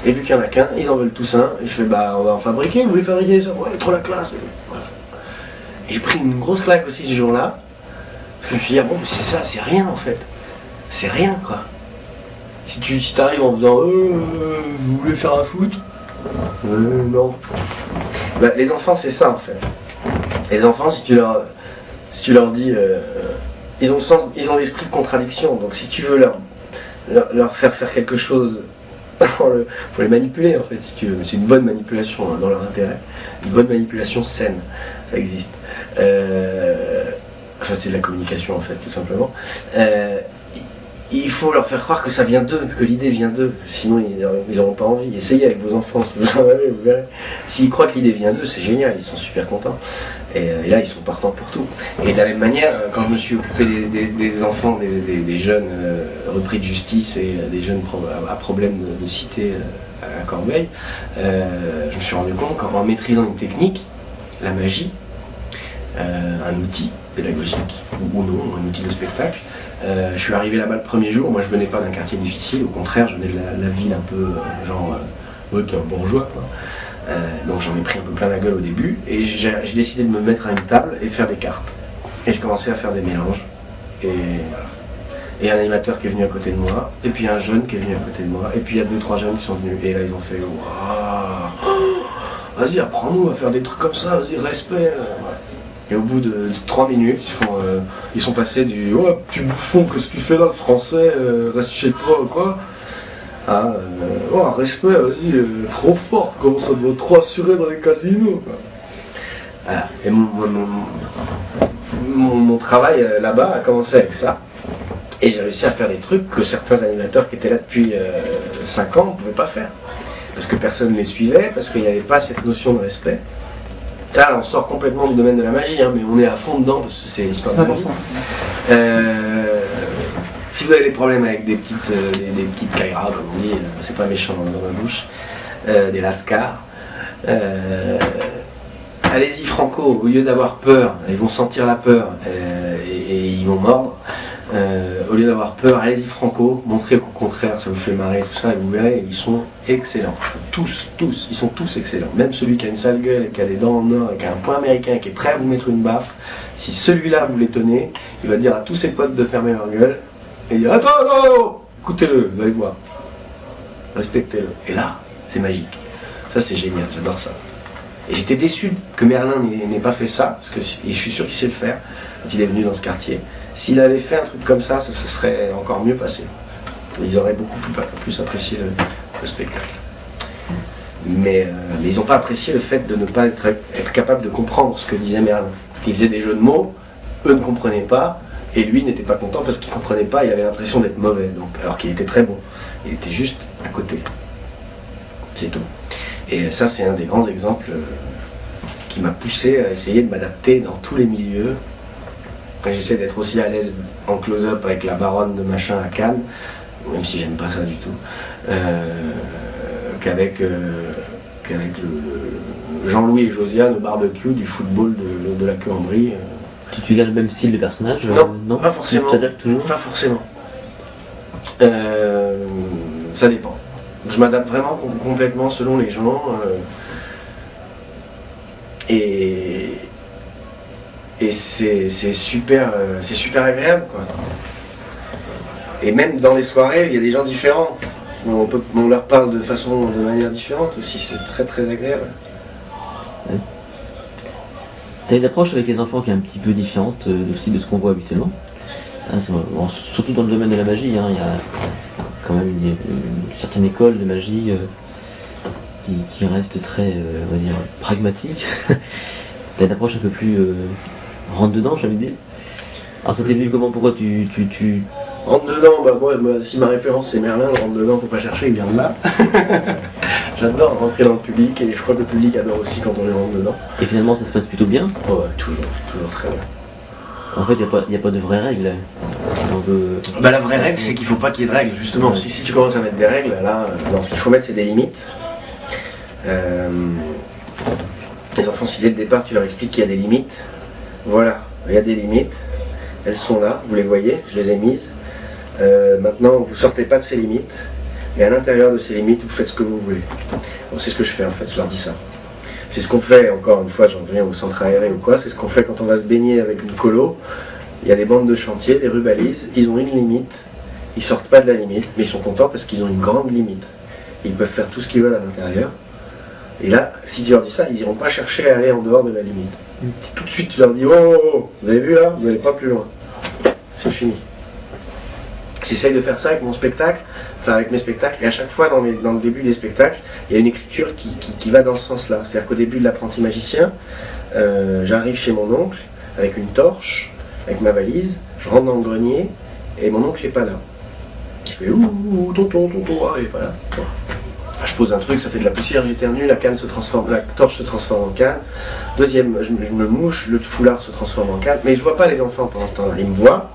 Et vu qu'il n'y en a qu'un, ils en veulent tous un. Et je fais, bah on va en fabriquer, vous voulez fabriquer ça? Ouais, trop la classe. Voilà. Et j'ai pris une grosse claque aussi ce jour-là. Je me suis dit, ah bon, mais c'est ça, c'est rien en fait. C'est rien quoi. Si tu t'arrives en faisant, vous voulez faire un foot? Non. Bah, les enfants, c'est ça en fait. Les enfants, si tu leur dis, ils ont l'esprit de contradiction. Donc si tu veux leur faire quelque chose pour les manipuler en fait, si tu veux, c'est une bonne manipulation hein, dans leur intérêt, une bonne manipulation saine, ça existe. Enfin, c'est de la communication en fait, tout simplement. Il faut leur faire croire que ça vient d'eux, que l'idée vient d'eux, sinon ils n'auront pas envie. Essayez avec vos enfants, si vous en avez, vous verrez. S'ils croient que l'idée vient d'eux, c'est génial, ils sont super contents. Et là, ils sont partants pour tout. Et de la même manière, quand je me suis occupé des enfants, des jeunes repris de justice et des jeunes à problème de cité à Corbeil, je me suis rendu compte qu'en maîtrisant une technique, la magie, un outil pédagogique ou non, un outil de spectacle. Je suis arrivé là-bas le premier jour, moi je venais pas d'un quartier difficile, au contraire je venais de la ville un peu qui est un bourgeois quoi. Donc j'en ai pris un peu plein la gueule au début et j'ai décidé de me mettre à une table et de faire des cartes. Et j'ai commencé à faire des mélanges et voilà. Et un animateur qui est venu à côté de moi, et puis un jeune qui est venu à côté de moi, et puis il y a 2-3 jeunes qui sont venus et là ils ont fait waouh, vas-y apprends-nous à faire des trucs comme ça, vas-y respect. Voilà. Et au bout de 3 minutes, ils sont passés du « Oh, tu bouffon, qu'est-ce que tu fais là, le français, reste chez toi, quoi ?» à « Oh, respect, vas-y, trop fort, comment ça doit trop assurer dans les casinos, quoi. » Voilà. Et mon travail là-bas a commencé avec ça. Et j'ai réussi à faire des trucs que certains animateurs qui étaient là depuis 5 ans ne pouvaient pas faire. Parce que personne ne les suivait, parce qu'il n'y avait pas cette notion de respect. Ça, on sort complètement du domaine de la magie, hein, mais on est à fond dedans parce que c'est l'histoire de magie. Si vous avez des problèmes avec des petites caïras, comme on dit, c'est pas méchant dans ma bouche, des lascars, allez-y franco, au lieu d'avoir peur, ils vont sentir la peur et ils vont mordre. Au lieu d'avoir peur, allez-y franco, montrez qu'au contraire ça vous fait marrer, tout ça, et vous verrez, ils sont excellents. Tous, ils sont tous excellents. Même celui qui a une sale gueule et qui a des dents en or et qui a un point américain et qui est prêt à vous mettre une baffe, si celui-là vous l'étonnez, il va dire à tous ses potes de fermer leur gueule et dire attends, écoutez-le, vous allez voir. Respectez-le. Et là, c'est magique. Ça c'est génial, j'adore ça. Et j'étais déçu que Merlin n'ait pas fait ça, parce que je suis sûr qu'il sait le faire quand il est venu dans ce quartier. S'il avait fait un truc comme ça, ça se serait encore mieux passé. Ils auraient beaucoup plus apprécié le spectacle. Mais ils n'ont pas apprécié le fait de ne pas être capable de comprendre ce que disait Merlin. Il faisait des jeux de mots, eux ne comprenaient pas, et lui n'était pas content parce qu'il ne comprenait pas, il avait l'impression d'être mauvais, donc, alors qu'il était très bon. Il était juste à côté. C'est tout. Et ça, c'est un des grands exemples qui m'a poussé à essayer de m'adapter dans tous les milieux. J'essaie d'être aussi à l'aise en close-up avec la baronne de machin à Cannes, même si j'aime pas ça du tout, qu'avec le Jean-Louis et Josiane au barbecue du football de la queue en brie. Tu gardes le même style de personnage? Non, pas forcément. Tu t'adaptes toujours? Pas forcément. Ça dépend. Je m'adapte vraiment complètement selon les gens. Et c'est super agréable quoi. Et même dans les soirées, il y a des gens différents. On leur parle de manière différente aussi, c'est très très agréable. Ouais. T'as une approche avec les enfants qui est un petit peu différente aussi de ce qu'on voit habituellement. Hein, bon, surtout dans le domaine de la magie, hein, il y a quand même une certaine école de magie qui reste très, on va dire, pragmatique. t'as une approche un peu plus rentre dedans, j'ai envie de dire. Alors ça t'est venu comment? Pourquoi tu... Rentre dedans, bah moi, si ma référence c'est Merlin, rentre dedans, faut pas chercher, il vient de là. J'adore rentrer dans le public et je crois que le public adore aussi quand on les rentre dedans. Et finalement ça se passe plutôt bien? Ouais, toujours très bien. En fait, il n'y a pas de vraies règles. Bah, la vraie règle, c'est qu'il faut pas qu'il y ait de règles, justement. Si tu commences à mettre des règles, là, non, ce qu'il faut mettre, c'est des limites. Les enfants, si dès le départ, tu leur expliques qu'il y a des limites, voilà, il y a des limites, elles sont là, vous les voyez, je les ai mises. Maintenant, vous sortez pas de ces limites, mais à l'intérieur de ces limites, vous faites ce que vous voulez. Bon, c'est ce que je fais, en fait, je leur dis ça. C'est ce qu'on fait, encore une fois, j'en reviens au centre aéré ou quoi, c'est ce qu'on fait quand on va se baigner avec une colo. Il y a des bandes de chantier, des rubalises, ils ont une limite, ils sortent pas de la limite, mais ils sont contents parce qu'ils ont une grande limite. Ils peuvent faire tout ce qu'ils veulent à l'intérieur. Et là, si tu leur dis ça, ils n'iront pas chercher à aller en dehors de la limite. Tout de suite, tu leur dis, oh, vous avez vu là, vous n'allez pas plus loin. C'est fini. J'essaye de faire ça avec mon spectacle, enfin avec mes spectacles, et à chaque fois dans le début des spectacles, il y a une écriture qui va dans ce sens-là. C'est-à-dire qu'au début de l'apprenti magicien, j'arrive chez mon oncle avec une torche, avec ma valise, je rentre dans le grenier, et mon oncle n'est pas là. Je fais ouh, tonton, ah, il n'est pas là. Bon. Je pose un truc, ça fait de la poussière, j'éternue, la torche se transforme en canne. Deuxième, je me mouche, le foulard se transforme en canne, mais je vois pas les enfants pendant ce temps-là. Ils me voient,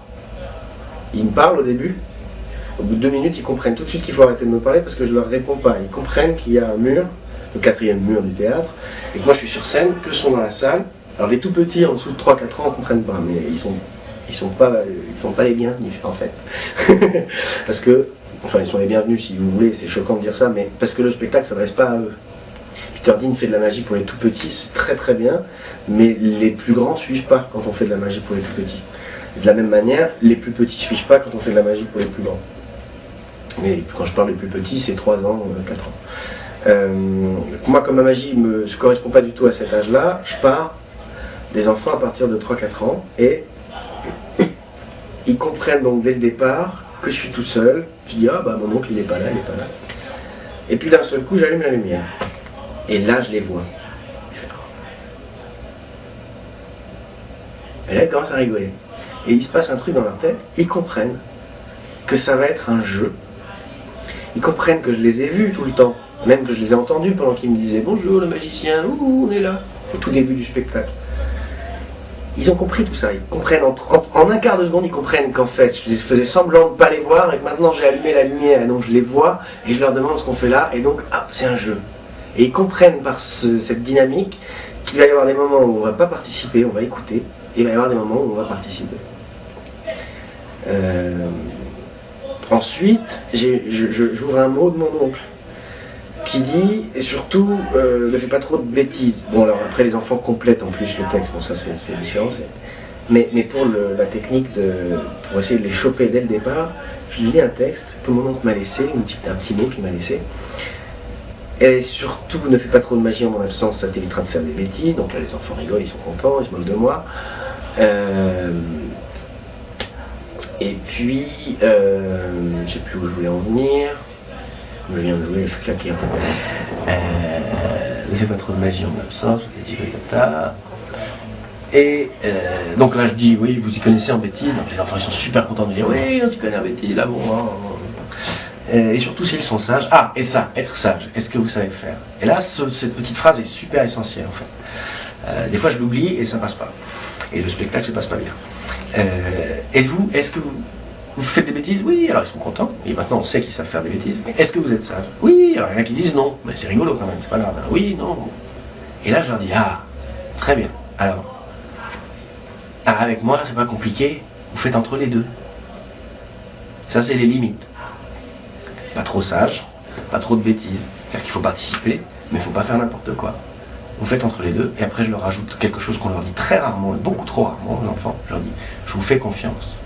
ils me parlent au début. Au bout de 2 minutes, ils comprennent tout de suite qu'il faut arrêter de me parler parce que je leur réponds pas. Ils comprennent qu'il y a un mur, le 4e mur du théâtre, et que moi je suis sur scène, que sont dans la salle. Alors les tout petits, en dessous de 3-4 ans, ne comprennent pas, mais ils sont pas les bienvenus en fait. Parce que, enfin ils sont les bienvenus si vous voulez, c'est choquant de dire ça, mais parce que le spectacle ne s'adresse pas à eux. Peter Dean fait de la magie pour les tout petits, c'est très très bien, mais les plus grands ne suivent pas quand on fait de la magie pour les tout petits. De la même manière, les plus petits ne suivent pas quand on fait de la magie pour les plus grands. Mais quand je parle des plus petits, c'est 3 ans, 4 ans. Moi, comme ma magie ne correspond pas du tout à cet âge-là, je pars des enfants à partir de 3-4 ans et ils comprennent donc dès le départ que je suis tout seul. Je dis, ah bah mon oncle il n'est pas là, il n'est pas là. Et puis d'un seul coup, j'allume la lumière. Et là, je les vois. Et là, ils commencent à rigoler. Et il se passe un truc dans leur tête, ils comprennent que ça va être un jeu. Ils comprennent que je les ai vus tout le temps, même que je les ai entendus pendant qu'ils me disaient « Bonjour le magicien, ouh, on est là », au tout début du spectacle. Ils ont compris tout ça, ils comprennent, en un quart de seconde, ils comprennent qu'en fait, je faisais semblant de ne pas les voir et que maintenant j'ai allumé la lumière et donc je les vois et je leur demande ce qu'on fait là et donc, ah, c'est un jeu. Et ils comprennent par cette dynamique qu'il va y avoir des moments où on ne va pas participer, on va écouter, et il va y avoir des moments où on va participer. Ensuite, j'ouvre un mot de mon oncle qui dit, et surtout, ne fais pas trop de bêtises. Bon, alors après, les enfants complètent en plus le texte, bon, ça c'est différent. Mais pour la technique, pour essayer de les choper dès le départ, je lis un texte que mon oncle m'a laissé, un petit mot qu'il m'a laissé. Et surtout, ne fais pas trop de magie en mon absence, ça t'évitera de faire des bêtises. Donc là, les enfants rigolent, ils sont contents, ils se moquent de moi. Et puis, je sais plus où je voulais en venir. Je viens de jouer, je suis claqué. Ne fais pas trop de magie en mon absence, et donc là, je dis, oui, vous y connaissez en bêtises. Donc les enfants ils sont super contents de dire, oui, on s'y connaît en bêtises, là, bon. Et surtout s'ils sont sages. Ah, et ça, être sage, est-ce que vous savez faire? Et là, cette petite phrase est super essentielle en fait. Des fois je l'oublie et ça passe pas. Et le spectacle se passe pas bien. Et vous, est-ce que vous faites des bêtises? Oui, alors ils sont contents. Et maintenant on sait qu'ils savent faire des bêtises. Mais est-ce que vous êtes sage? Oui, alors il y en a qui disent non. Mais c'est rigolo quand même, c'est pas grave. Oui, non. Et là je leur dis, ah, très bien. Alors avec moi, c'est pas compliqué. Vous faites entre les deux. Ça c'est les limites. Pas trop sage, pas trop de bêtises. C'est-à-dire qu'il faut participer, mais il ne faut pas faire n'importe quoi. Vous faites entre les deux, et après je leur rajoute quelque chose qu'on leur dit très rarement, beaucoup trop rarement aux enfants. Je leur dis, je vous fais confiance.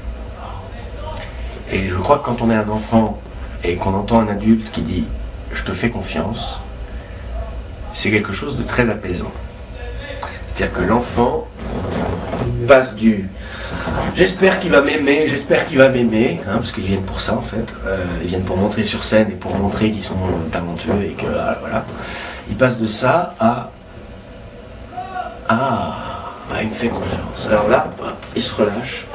Et je crois que quand on est un enfant, et qu'on entend un adulte qui dit, je te fais confiance, c'est quelque chose de très apaisant. C'est-à-dire que l'enfant passe du j'espère qu'il va m'aimer, hein, parce qu'ils viennent pour ça en fait, ils viennent pour montrer sur scène et pour montrer qu'ils sont talentueux et que voilà, ils passent de ça à bah, il me fait confiance. Alors là, hop, ils se relâchent.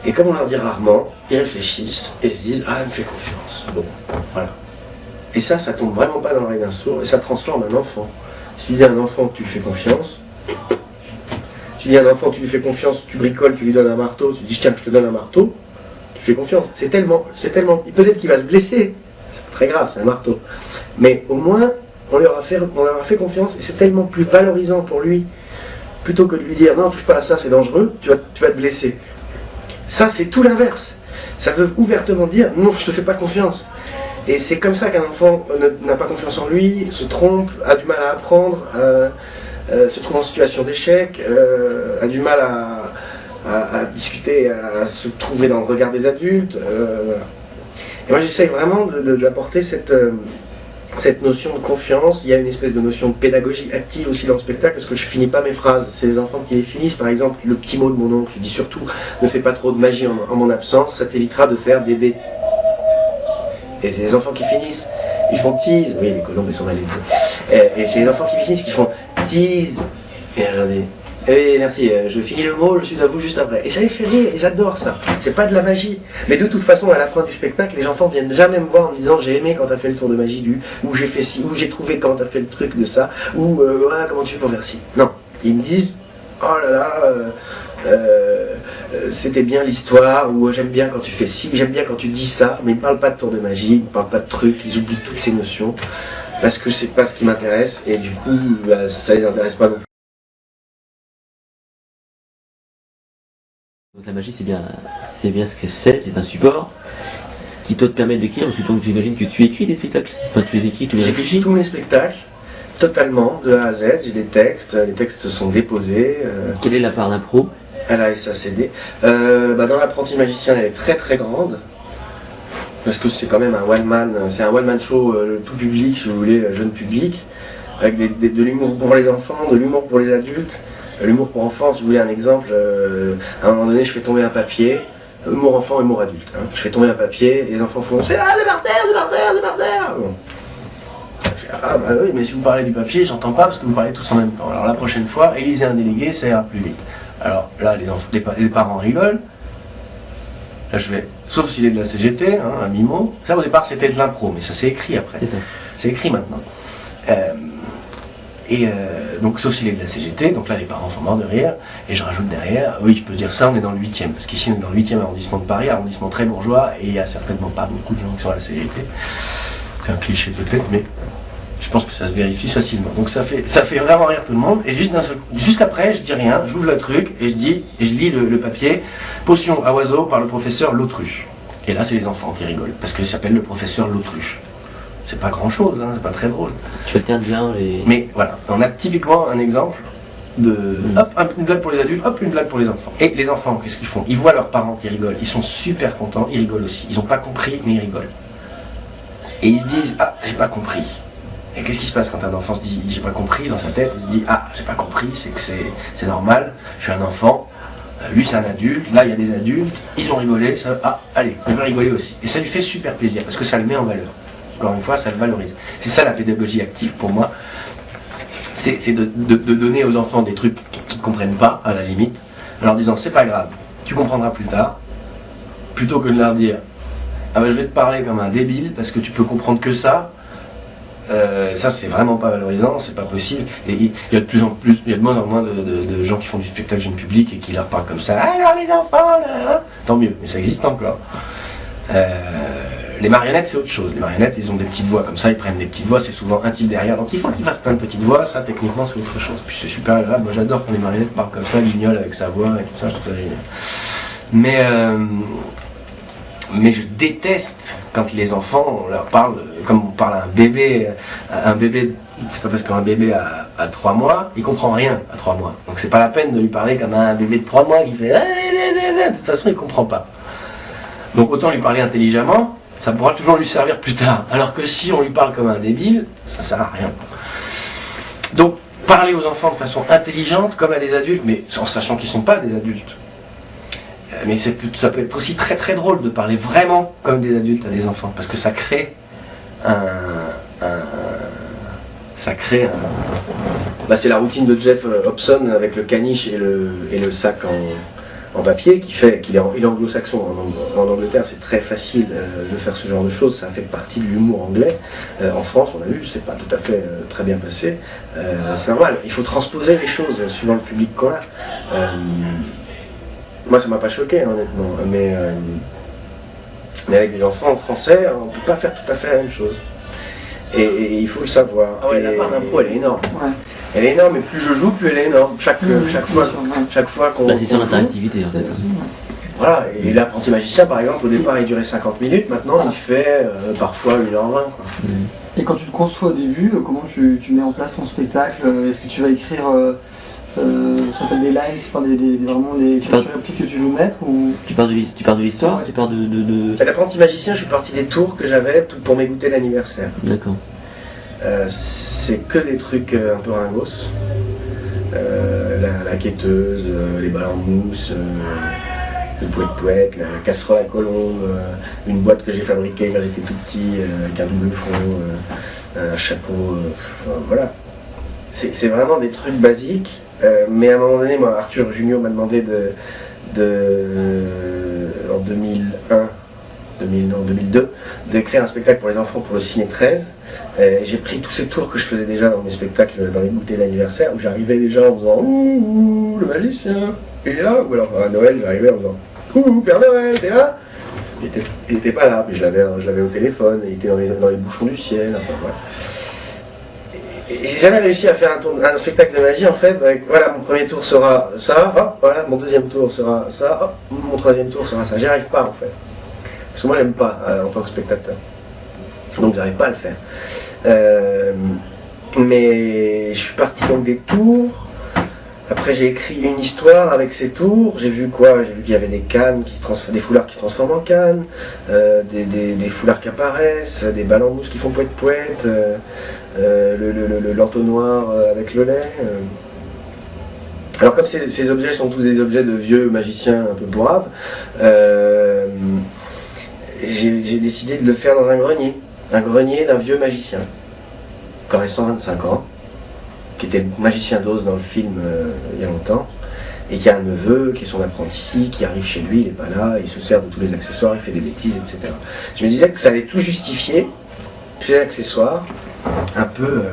Et comme on leur dit rarement, ils réfléchissent et se disent, ah, il me fait confiance. Bon, voilà. Et ça tombe vraiment pas dans l'oreille d'un sourd et ça transforme un enfant. Si tu dis à un enfant que tu lui fais confiance, tu dis à un enfant que tu lui fais confiance, tu bricoles, tu lui donnes un marteau, tu dis tiens, je te donne un marteau, tu fais confiance. C'est tellement, peut-être qu'il va se blesser, c'est très grave, c'est un marteau. Mais au moins, on leur a fait confiance et c'est tellement plus valorisant pour lui, plutôt que de lui dire non, touche pas à ça, c'est dangereux, tu vas te blesser. Ça, c'est tout l'inverse. Ça veut ouvertement dire non, je te fais pas confiance. Et c'est comme ça qu'un enfant n'a pas confiance en lui, se trompe, a du mal à apprendre, se trouve en situation d'échec, a du mal à discuter, à se trouver dans le regard des adultes. Voilà. Et moi j'essaye vraiment d'apporter cette notion de confiance. Il y a une espèce de notion de pédagogie active aussi dans le spectacle, parce que je finis pas mes phrases. C'est les enfants qui les finissent. Par exemple, le petit mot de mon oncle, je dis surtout ne fais pas trop de magie en mon absence, ça t'évitera de faire des bêtises. Et c'est les enfants qui finissent, ils font tease, oui les colombes ils sont allés. Et c'est les enfants qui finissent qui font tease. Et regardez, oui merci, je finis le mot, je suis à vous juste après. Et ça les fait rire, ils adorent ça. C'est pas de la magie. Mais de toute façon, à la fin du spectacle, les enfants viennent jamais me voir en me disant j'ai aimé quand t'as fait le tour de magie du, ou j'ai fait ci, ou j'ai trouvé quand t'as fait le truc de ça, ou voilà comment tu fais pour faire ci. Non, ils me disent oh là là, c'était bien l'histoire, ou j'aime bien quand tu fais ci, j'aime bien quand tu dis ça, mais ils ne parlent pas de tour de magie, ils ne parlent pas de trucs, ils oublient toutes ces notions, parce que c'est pas ce qui m'intéresse, et du coup, bah, ça les intéresse pas non plus. Donc la magie c'est bien ce que c'est un support qui peut te permettre d'écrire, parce que donc j'imagine que tu écris des spectacles, enfin tu les écris, tu les J'écris réfléchis. tous mes spectacles, totalement, de A à Z, j'ai des textes, les textes sont déposés. Quelle est la part d'impro? À la SACD. Dans l'apprenti magicien, elle est très très grande. Parce que c'est quand même un one-man show, tout public, si vous voulez, jeune public, avec de l'humour pour les enfants, de l'humour pour les adultes, l'humour pour enfants, si vous voulez un exemple, à un moment donné, je fais tomber un papier, humour enfant, humour adulte. Hein. Je fais tomber un papier, et les enfants font c'est c'est par terre, c'est par terre, c'est par terre. Bon. Ah bah oui, mais si vous parlez du papier, j'entends pas parce que vous parlez tous en même temps. Alors la prochaine fois, élisez un délégué, ça ira plus vite. Alors là, les parents rigolent. Là, je vais, sauf s'il est de la CGT, hein, un mimo. Ça, au départ, c'était de l'impro, mais ça s'est écrit après. C'est écrit maintenant. Donc, sauf s'il est de la CGT, donc là, les parents sont morts de rire. Et je rajoute derrière, oui, je peux dire ça, on est dans le 8e. Parce qu'ici, on est dans le 8e arrondissement de Paris, arrondissement très bourgeois, et il n'y a certainement pas beaucoup de gens qui sont à la CGT. C'est un cliché peut-être, mais je pense que ça se vérifie facilement. Donc ça fait vraiment rire tout le monde. Et juste après, je dis rien, j'ouvre le truc et je lis le papier. Potion à oiseau par le professeur L'Autruche. Et là, c'est les enfants qui rigolent parce qu'il s'appelle le professeur L'Autruche. C'est pas grand chose, hein, c'est pas très drôle. Tu alternes bien les. Mais voilà, on a typiquement un exemple de hop, une blague pour les adultes, hop, une blague pour les enfants. Et les enfants, qu'est-ce qu'ils font? Ils voient leurs parents qui rigolent, ils sont super contents, ils rigolent aussi. Ils n'ont pas compris, mais ils rigolent. Et ils se disent ah, j'ai pas compris. Et qu'est-ce qui se passe quand un enfant se dit j'ai pas compris dans sa tête? Il se dit ah j'ai pas compris, c'est que c'est normal, je suis un enfant, lui c'est un adulte, là il y a des adultes, ils ont rigolé, ça, ah allez, on va rigoler aussi. Et ça lui fait super plaisir parce que ça le met en valeur. Encore une fois, ça le valorise. C'est ça la pédagogie active pour moi, c'est de donner aux enfants des trucs qu'ils ne comprennent pas à la limite, en leur disant c'est pas grave, tu comprendras plus tard, plutôt que de leur dire ah ben je vais te parler comme un débile parce que tu peux comprendre que ça. Ça c'est vraiment pas valorisant, c'est pas possible. Et il y a de plus en plus, il y a de moins en moins de gens qui font du spectacle jeune public et qui leur parlent comme ça. Alors les enfants, là, tant mieux, mais ça existe encore. Les marionnettes c'est autre chose. Les marionnettes ils ont des petites voix comme ça, ils prennent des petites voix, c'est souvent un type derrière. Donc il faut qu'ils fassent plein de petites voix, ça techniquement c'est autre chose. Puis c'est super agréable, moi j'adore quand les marionnettes parlent comme ça, guignolent avec sa voix et tout ça, je trouve ça génial. Mais je déteste quand les enfants, on leur parle, comme on parle à un bébé, c'est pas parce qu'un bébé a 3 mois, il comprend rien à 3 mois. Donc c'est pas la peine de lui parler comme un bébé de 3 mois qui fait de toute façon il comprend pas. Donc autant lui parler intelligemment, ça pourra toujours lui servir plus tard. Alors que si on lui parle comme un débile, ça sert à rien. Donc parler aux enfants de façon intelligente comme à des adultes, mais en sachant qu'ils sont pas des adultes. Mais ça peut être aussi très très drôle de parler vraiment comme des adultes à des enfants, parce que ça crée Bah, c'est la routine de Jeff Hobson avec le caniche et le sac en papier il est anglo-saxon. En Angleterre, c'est très facile de faire ce genre de choses. Ça fait partie de l'humour anglais. En France, on a vu, c'est pas tout à fait très bien passé. C'est normal. Il faut transposer les choses suivant le public qu'on a. Moi, ça m'a pas choqué, honnêtement. Mais avec des enfants en français, on peut pas faire tout à fait la même chose. Et il faut le savoir. Ah ouais, la part d'impro, elle est énorme. Ouais. Elle est énorme, et plus je joue, plus elle est énorme. Chaque fois qu'on... Bah, c'est sur qu'on l'interactivité, en fait. Voilà, et l'apprenti magicien, par exemple, au départ, il durait 50 minutes, maintenant, il fait parfois 1h20, quoi. Et quand tu le conçois au début, comment tu mets en place ton spectacle? Est-ce que tu vas écrire ça s'appelle des lines, vraiment des petits que tu veux mettre ou... Tu pars de l'histoire, Ouais. tu pars de... À l'apprenti magicien, je suis parti des tours que j'avais pour m'écouter l'anniversaire. D'accord. C'est que des trucs un peu ringos. La quêteuse, les ballons de mousse, le poète-poète, la casserole à colombe, une boîte que j'ai fabriquée quand j'étais tout petit, avec un double front, un chapeau, voilà. C'est vraiment des trucs basiques, mais à un moment donné, moi, Arthur Junio m'a demandé en 2002, d'écrire un spectacle pour les enfants pour le Ciné 13. J'ai pris tous ces tours que je faisais déjà dans mes spectacles, dans les goûters d'anniversaire, où j'arrivais déjà en faisant ouh, le magicien, il est là, ou alors à Noël, j'arrivais en faisant ouh, Père Noël, t'es là? Il était pas là, mais je l'avais au téléphone, il était dans les bouchons du ciel, enfin voilà. Et j'ai jamais réussi à faire un spectacle de magie en fait, avec voilà, mon premier tour sera ça, hop, voilà, mon deuxième tour sera ça, hop, mon troisième tour sera ça. J'y arrive pas en fait. Parce que moi j'aime pas en tant que spectateur. Donc j'arrive pas à le faire. Mais je suis parti donc des tours. Après j'ai écrit une histoire avec ces tours. J'ai vu quoi? J'ai vu qu'il y avait des cannes des foulards qui se transforment en cannes, des foulards qui apparaissent, des ballons de mousse qui font poète-poète, l'entonnoir avec le lait. Alors comme ces objets sont tous des objets de vieux magiciens un peu braves, j'ai décidé de le faire dans un grenier d'un vieux magicien, qui aurait 125 ans, qui était magicien d'Oz dans le film il y a longtemps, et qui a un neveu, qui est son apprenti, qui arrive chez lui, il n'est pas là, il se sert de tous les accessoires, il fait des bêtises, etc. Je me disais que ça allait tout justifier, ces accessoires, un peu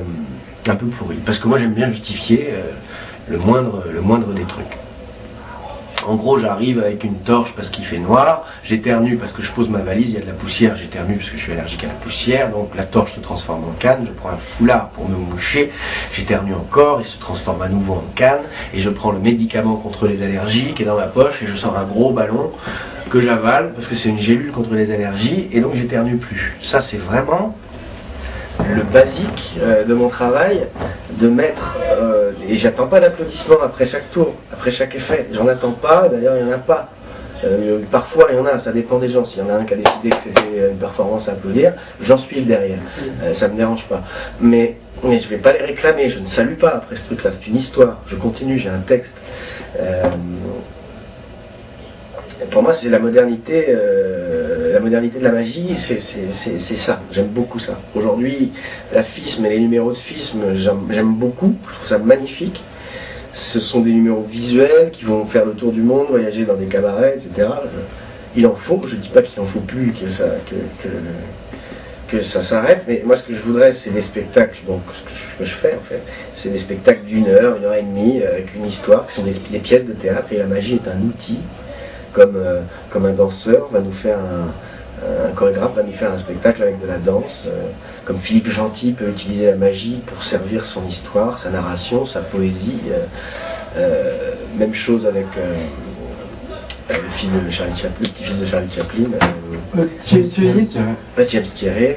pourris, parce que moi j'aime bien justifier le moindre des trucs. En gros, j'arrive avec une torche parce qu'il fait noir, j'éternue parce que je pose ma valise, il y a de la poussière, j'éternue parce que je suis allergique à la poussière, donc la torche se transforme en canne, je prends un foulard pour me moucher, j'éternue encore, il se transforme à nouveau en canne, et je prends le médicament contre les allergies qui est dans ma poche, et je sors un gros ballon que j'avale, parce que c'est une gélule contre les allergies, et donc j'éternue plus. Ça, c'est vraiment le basique de mon travail, de mettre, et j'attends pas d'applaudissements après chaque tour, après chaque effet, j'en attends pas, d'ailleurs il n'y en a pas. Parfois il y en a, ça dépend des gens, s'il y en a un qui a décidé que c'était une performance à applaudir, j'en suis derrière, ça me dérange pas. Mais je vais pas les réclamer, je ne salue pas après ce truc-là, c'est une histoire, je continue, j'ai un texte. Pour moi, c'est la modernité de la magie, c'est ça, j'aime beaucoup ça. Aujourd'hui, la FISM et les numéros de FISM, j'aime beaucoup, je trouve ça magnifique. Ce sont des numéros visuels qui vont faire le tour du monde, voyager dans des cabarets, etc. Il en faut, je ne dis pas qu'il en faut plus, que ça s'arrête, mais moi ce que je voudrais, c'est des spectacles, donc ce que je fais en fait, c'est des spectacles d'1 heure, 1h30, avec une histoire, qui sont des pièces de théâtre, et la magie est un outil. Comme un danseur va nous faire un chorégraphe va nous faire un spectacle avec de la danse, comme Philippe Gentil peut utiliser la magie pour servir son histoire, sa narration, sa poésie. Même chose avec le film de Charlie Chaplin, le petit-fils de Charlie Chaplin, James Thierry,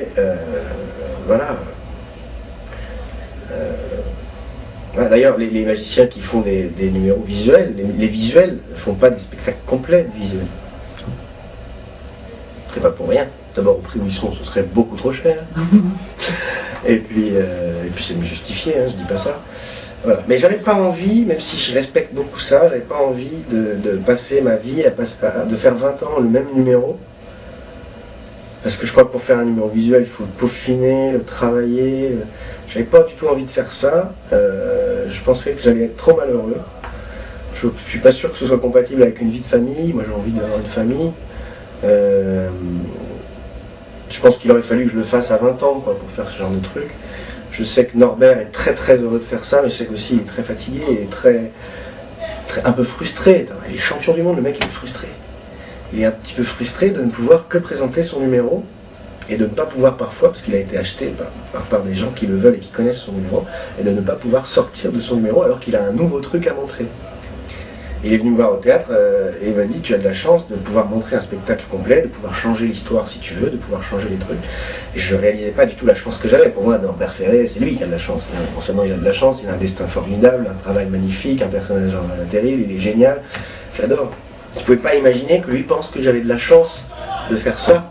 voilà. D'ailleurs, les magiciens qui font des numéros visuels, les visuels ne font pas des spectacles complets visuels. C'est pas pour rien. D'abord, au prix où ils sont, ce serait beaucoup trop cher. et puis c'est me justifier, hein, je dis pas ça. Voilà. Mais j'avais pas envie, même si je respecte beaucoup ça, j'avais pas envie de passer ma vie de faire 20 ans le même numéro Parce que je crois que pour faire un numéro visuel, il faut le peaufiner, le travailler. J'avais pas du tout envie de faire ça. Je pensais que j'allais être trop malheureux. Je suis pas sûr que ce soit compatible avec une vie de famille. Moi, j'ai envie d'avoir une famille. Je pense qu'il aurait fallu que je le fasse à 20 ans quoi, pour faire ce genre de truc. Je sais que Norbert est très très heureux de faire ça, mais je sais qu'aussi il est très fatigué et un peu frustré. Il est champion du monde, le mec il est frustré. Il est un petit peu frustré de ne pouvoir que présenter son numéro et de ne pas pouvoir parfois, parce qu'il a été acheté par des gens qui le veulent et qui connaissent son numéro, et de ne pas pouvoir sortir de son numéro alors qu'il a un nouveau truc à montrer. Il est venu me voir au théâtre et il m'a dit tu as de la chance de pouvoir montrer un spectacle complet, de pouvoir changer l'histoire si tu veux, de pouvoir changer les trucs. Et je ne réalisais pas du tout la chance que j'avais. Pour moi, Norbert Ferré, c'est lui qui a de la chance. Non seulement il a de la chance, il a un destin formidable, un travail magnifique, un personnage terrible, il est génial. J'adore. Je ne pouvais pas imaginer que lui pense que j'avais de la chance de faire ça.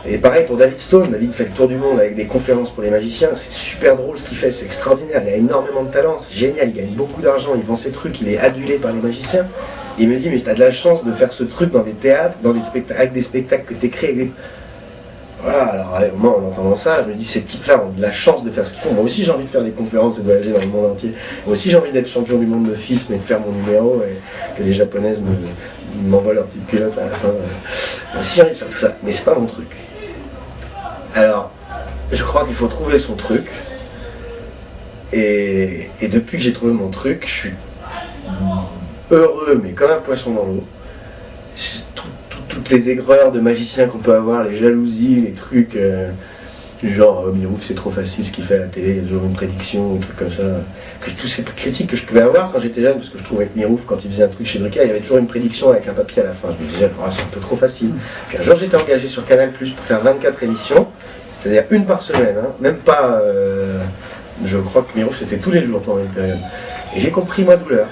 Et pareil pour David Stone. David fait le tour du monde avec des conférences pour les magiciens. C'est super drôle ce qu'il fait, c'est extraordinaire. Il a énormément de talent, c'est génial. Il gagne beaucoup d'argent, il vend ses trucs, il est adulé par les magiciens. Et il me dit, mais tu as de la chance de faire ce truc dans des théâtres, avec des spectacles que tu écris. Voilà, alors moi en entendant ça, je me dis, ces types-là ont de la chance de faire ce qu'ils font. Moi aussi j'ai envie de faire des conférences et de voyager dans le monde entier. Moi aussi j'ai envie d'être champion du monde de FISM et de faire mon numéro et que les japonaises m'envoient leur petite culotte à la fin. Moi aussi j'ai envie de faire ça, mais c'est pas mon truc. Alors, je crois qu'il faut trouver son truc. Et depuis que j'ai trouvé mon truc, je suis heureux, mais comme un poisson dans l'eau. Toutes les aigreurs de magiciens qu'on peut avoir, les jalousies, les trucs du genre Mirouf c'est trop facile ce qu'il fait à la télé, il y a toujours une prédiction, des trucs comme ça. Tous ces critiques que je pouvais avoir quand j'étais jeune, parce que je trouvais que Mirouf, quand il faisait un truc chez Drucker, il y avait toujours une prédiction avec un papier à la fin. Je me disais, oh, c'est un peu trop facile. Puis un jour j'étais engagé sur Canal+ pour faire 24 émissions, c'est-à-dire une par semaine, hein, même pas. Je crois que Mirouf c'était tous les jours pendant une période. Et j'ai compris ma douleur.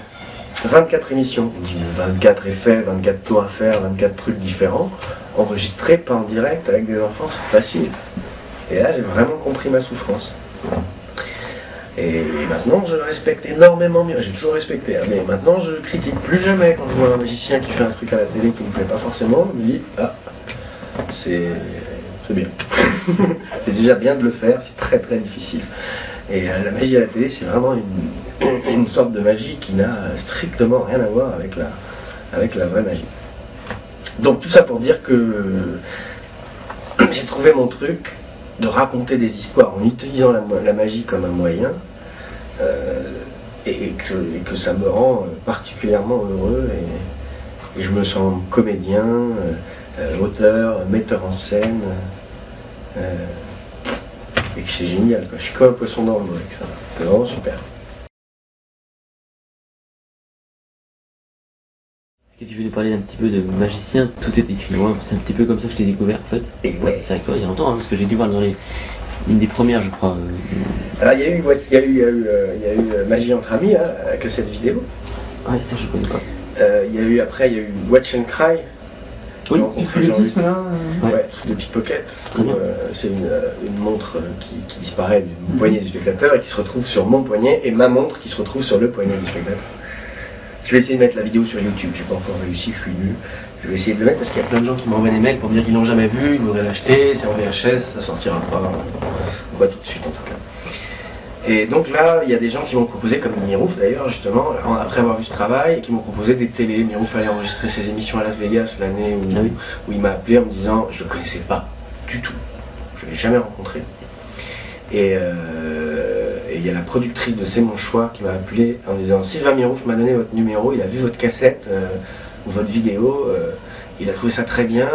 24 émissions, 24 effets, 24 tours à faire, 24 trucs différents, enregistrés, pas en direct, avec des enfants, c'est facile. Et là, j'ai vraiment compris ma souffrance. Et maintenant, je respecte énormément mieux. J'ai toujours respecté, hein, mais maintenant, je critique plus jamais quand je vois un magicien qui fait un truc à la télé qui ne me plaît pas forcément. Je me dis, ah, c'est bien. C'est déjà bien de le faire, c'est très très difficile. Et la magie à la télé, c'est vraiment une sorte de magie qui n'a strictement rien à voir avec la vraie magie. Donc tout ça pour dire que j'ai trouvé mon truc de raconter des histoires en utilisant la magie comme un moyen et que ça me rend particulièrement heureux et je me sens comédien, auteur, metteur en scène. Et que c'est génial, quoi. Je suis comme un poisson dans l'eau avec ça. C'est vraiment super. Est-ce que tu veux nous parler un petit peu de magicien? Tout est écrit loin, c'est un petit peu comme ça que je t'ai découvert en fait. Et ouais. C'est avec toi il y a longtemps, hein, parce que j'ai dû voir dans une des premières je crois. Alors il y a eu Magie entre amis, hein, avec cette vidéo. Ah ça je connais pas. Il y a eu Watch and Cry. Oui, ouais, truc de pickpocket. C'est une montre qui disparaît du poignet du spectateur et qui se retrouve sur mon poignet et ma montre qui se retrouve sur le poignet du spectateur. Je vais essayer de mettre la vidéo sur YouTube, j'ai pas encore réussi, je suis nul. Je vais essayer de le mettre parce qu'il y a plein de gens qui m'envoient des mails pour me dire qu'ils l'ont jamais vu, ils voudraient l'acheter, c'est en VHS, ça sortira pas, pas tout de suite en tout cas. Et donc là, il y a des gens qui m'ont proposé, comme Mirouf d'ailleurs, justement, après avoir vu ce travail, qui m'ont proposé des télés. Mirouf allait enregistrer ses émissions à Las Vegas l'année où il m'a appelé en me disant, je ne le connaissais pas du tout, je ne l'ai jamais rencontré. Et il y a la productrice de C'est mon choix qui m'a appelé en disant, Sylvain Mirouf m'a donné votre numéro, il a vu votre cassette, ou votre vidéo, il a trouvé ça très bien,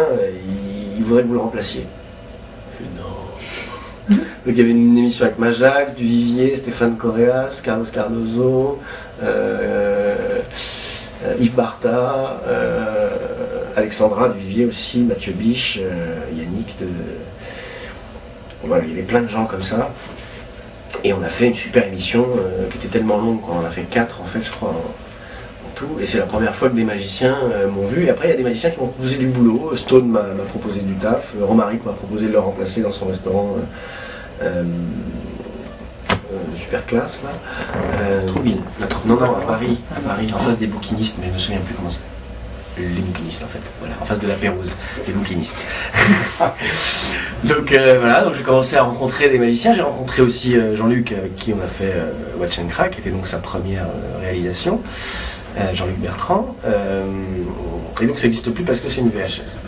il voudrait que vous le remplaciez. Donc il y avait une émission avec Majax, Duvivier, Stéphane Correas, Carlos Cardozo, Yves Barta, Alexandra Duvivier aussi, Mathieu Biche, Yannick Voilà, il y avait plein de gens comme ça. Et on a fait une super émission qui était tellement longue qu'on en a fait 4 en fait je crois en tout. Et c'est la première fois que des magiciens m'ont vu. Et après il y a des magiciens qui m'ont proposé du boulot. Stone m'a proposé du taf, Romaric m'a proposé de le remplacer dans son restaurant. Super classe là. Trouville. Non, à Paris, en face des bouquinistes, mais je me souviens plus comment c'est. les bouquinistes en fait, voilà, en face de la Pérouse, les bouquinistes. Donc voilà, donc j'ai commencé à rencontrer des magiciens, j'ai rencontré aussi Jean-Luc avec qui on a fait Watch and Crack, qui était donc sa première réalisation, Jean-Luc Bertrand, et donc ça n'existe plus parce que c'est une VHS.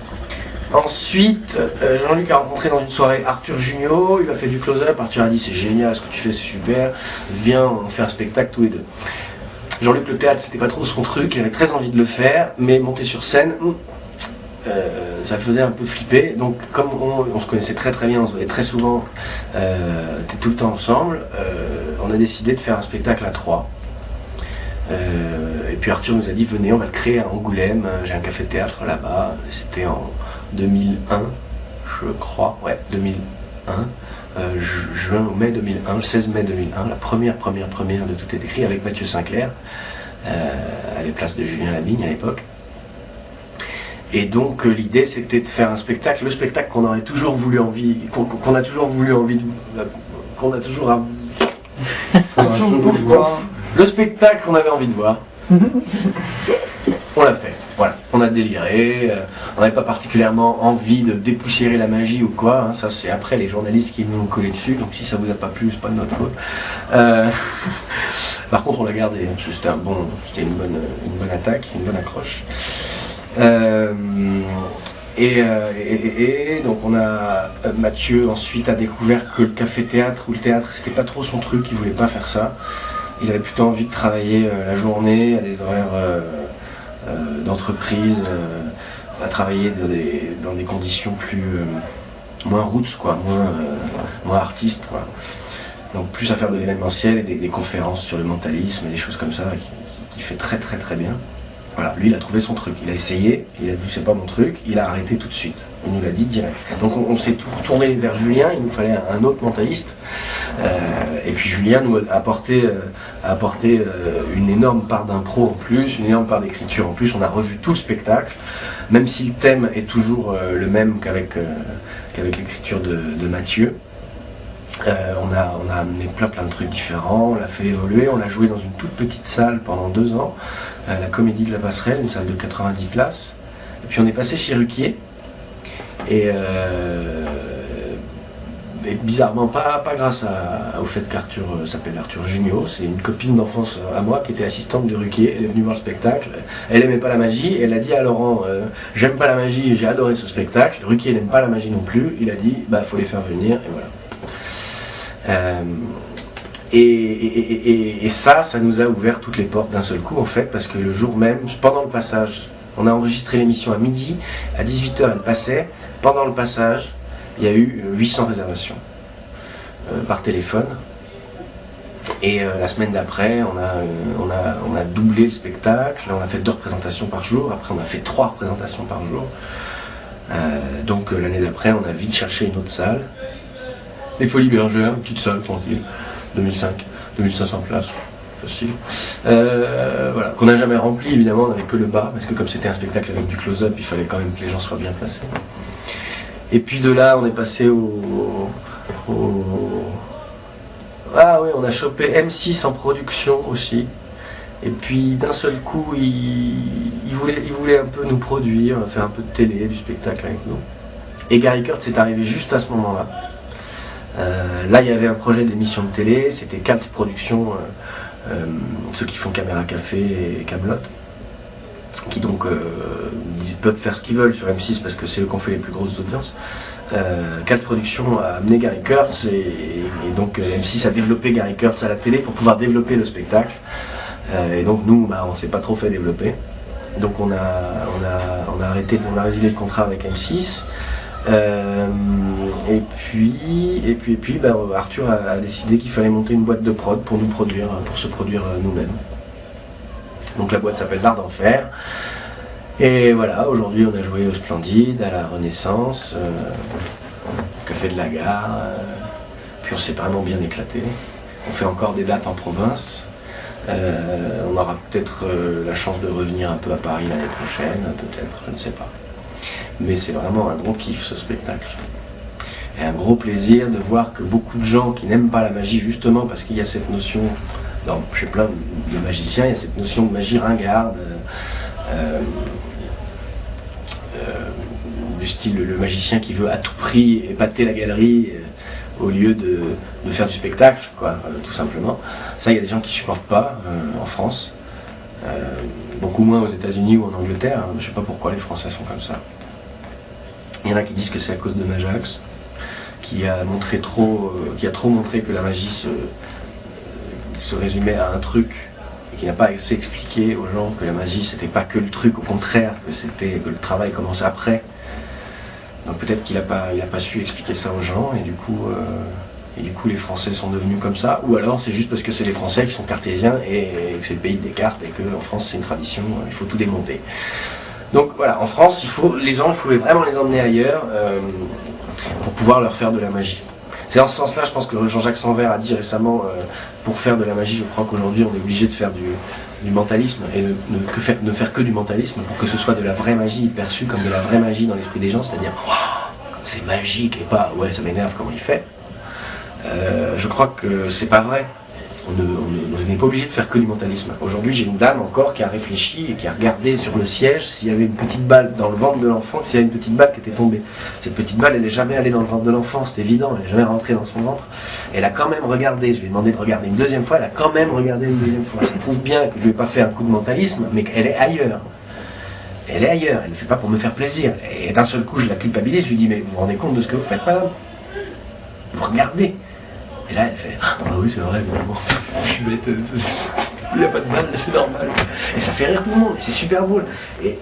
Ensuite, Jean-Luc a rencontré dans une soirée Arthur Junio, il a fait du close-up, Arthur a dit c'est génial ce que tu fais, c'est super, viens on fait un spectacle tous les deux. Jean-Luc, le théâtre c'était pas trop son truc, il avait très envie de le faire, mais monter sur scène, ça le faisait un peu flipper, donc comme on se connaissait très très bien, on se voyait très souvent, tout le temps ensemble, on a décidé de faire un spectacle à 3. Et puis Arthur nous a dit venez, on va le créer à Angoulême, j'ai un café-théâtre là-bas, c'était en 2001, je crois, ouais, 2001, juin ou mai 2001, le 16 mai 2001, la première de Tout est écrit avec Mathieu Sinclair, à la place de Julien Labigne à l'époque. Et donc l'idée c'était de faire un spectacle, le spectacle qu'on aurait toujours voulu envie, qu'on a toujours voulu envie de, qu'on a toujours le spectacle qu'on avait envie de voir. On l'a fait, voilà, on a déliré, on n'avait pas particulièrement envie de dépoussiérer la magie ou quoi, hein, ça c'est après les journalistes qui nous ont collé dessus, donc si ça vous a pas plu, c'est pas de notre faute. Par contre on l'a gardé, hein, c'était une bonne attaque, une bonne accroche. Et donc on a Mathieu ensuite a découvert que le café-théâtre ou le théâtre c'était pas trop son truc, il voulait pas faire ça. Il avait plutôt envie de travailler la journée, à des horaires d'entreprise, à travailler dans des conditions moins roots, quoi, moins artistes, quoi. Donc plus à faire de l'événementiel et des conférences sur le mentalisme et des choses comme ça, qui fait très très très bien. Voilà, lui il a trouvé son truc, il a essayé, il a dit c'est pas mon truc, il a arrêté tout de suite. Il nous l'a dit direct. Donc on s'est tout retourné vers Julien, il nous fallait un autre mentaliste. Et puis Julien nous a apporté une énorme part d'impro en plus, une énorme part d'écriture en plus. On a revu tout le spectacle, même si le thème est toujours le même qu'avec l'écriture de Mathieu. On a amené plein de trucs différents, on l'a fait évoluer, on l'a joué dans une toute petite salle pendant 2 ans, la Comédie de la Passerelle, une salle de 90 places. Et puis on est passé chez Ruquier, et bizarrement, pas grâce au fait qu'Arthur s'appelle Arthur Junio, c'est une copine d'enfance à moi qui était assistante de Ruquier, elle est venue voir le spectacle, elle aimait pas la magie, elle a dit à Laurent, j'aime pas la magie et j'ai adoré ce spectacle, Ruquier n'aime pas la magie non plus, il a dit, bah faut les faire venir, et voilà. Et ça nous a ouvert toutes les portes d'un seul coup en fait, parce que le jour même, pendant le passage, on a enregistré l'émission à midi, à 18h elle passait, pendant le passage, il y a eu 800 réservations par téléphone. Et la semaine d'après, on a doublé le spectacle, on a fait 2 représentations par jour, après on a fait 3 représentations par jour. Donc l'année d'après, on a vite cherché une autre salle. Les Folies Bergères, une petite salle tranquille, 2500 places, facile. Voilà, qu'on n'a jamais rempli évidemment, on n'avait que le bas, parce que comme c'était un spectacle avec du close-up, il fallait quand même que les gens soient bien placés. Et puis de là, on est passé Ah oui, on a chopé M6 en production aussi. Et puis d'un seul coup, il voulait un peu nous produire, faire un peu de télé, du spectacle avec nous. Et Gary Kurtz est arrivé juste à ce moment-là. Là, il y avait un projet d'émission de télé, c'était Calt Productions, ceux qui font Caméra Café et Camelot, qui donc ils peuvent faire ce qu'ils veulent sur M6 parce que c'est eux qui ont fait les plus grosses audiences. Calt Productions a amené Gary Kurtz et donc M6 a développé Gary Kurtz à la télé pour pouvoir développer le spectacle. Et donc nous, on s'est pas trop fait développer. Donc on a résilié le contrat avec M6. Et puis Arthur a décidé qu'il fallait monter une boîte de prod pour se produire nous-mêmes. Donc la boîte s'appelle L'Art d'Enfer. Et voilà, aujourd'hui on a joué au Splendide, à la Renaissance, au Café de la Gare, puis on s'est vraiment bien éclaté. On fait encore des dates en province. On aura peut-être la chance de revenir un peu à Paris l'année prochaine, peut-être, je ne sais pas. Mais c'est vraiment un gros kiff ce spectacle. Et un gros plaisir de voir que beaucoup de gens qui n'aiment pas la magie, justement parce qu'il y a cette notion, chez plein de magiciens, il y a cette notion de magie ringarde, du style le magicien qui veut à tout prix épater la galerie au lieu de faire du spectacle, quoi, tout simplement. Ça, il y a des gens qui supportent pas en France, beaucoup moins aux États-Unis ou en Angleterre. Hein. Je sais pas pourquoi les Français sont comme ça. Il y en a qui disent que c'est à cause de Majax, qui a trop montré que la magie se résumait à un truc, et qui n'a pas assez expliqué aux gens que la magie c'était pas que le truc, au contraire, que le travail commence après. Donc peut-être qu'il n'a pas su expliquer ça aux gens, et du coup les Français sont devenus comme ça, ou alors c'est juste parce que c'est les Français qui sont cartésiens et que c'est le pays de Descartes, et qu'en France c'est une tradition, il faut tout démonter. Donc voilà, en France, il faut vraiment les emmener ailleurs pour pouvoir leur faire de la magie. C'est dans ce sens-là, je pense que Jean-Jacques Sanvert a dit récemment, pour faire de la magie, je crois qu'aujourd'hui on est obligé de faire du mentalisme, et ne faire que du mentalisme, pour que ce soit de la vraie magie, perçue comme de la vraie magie dans l'esprit des gens, c'est-à-dire, waouh, c'est magique, et pas, ouais, ça m'énerve comment il fait. Je crois que c'est pas vrai. On n'est pas obligé de faire que du mentalisme. Aujourd'hui, j'ai une dame encore qui a réfléchi et qui a regardé sur le siège s'il y avait une petite balle dans le ventre de l'enfant, s'il y avait une petite balle qui était tombée. Cette petite balle, elle n'est jamais allée dans le ventre de l'enfant, c'est évident, elle n'est jamais rentrée dans son ventre. Elle a quand même regardé, je lui ai demandé de regarder une deuxième fois, elle a quand même regardé une deuxième fois. Ça prouve bien que je ne lui ai pas fait un coup de mentalisme, mais qu'elle est ailleurs. Elle est ailleurs, elle ne le fait pas pour me faire plaisir. Et d'un seul coup, je la culpabilise, je lui dis, mais vous vous rendez compte de ce que vous faites, madame? Vous regardez. Et là, elle fait, ah oui, c'est vrai, mais bon, je suis bête, il n'y a pas de balle, c'est normal. Et ça fait rire tout le monde, c'est super drôle. Et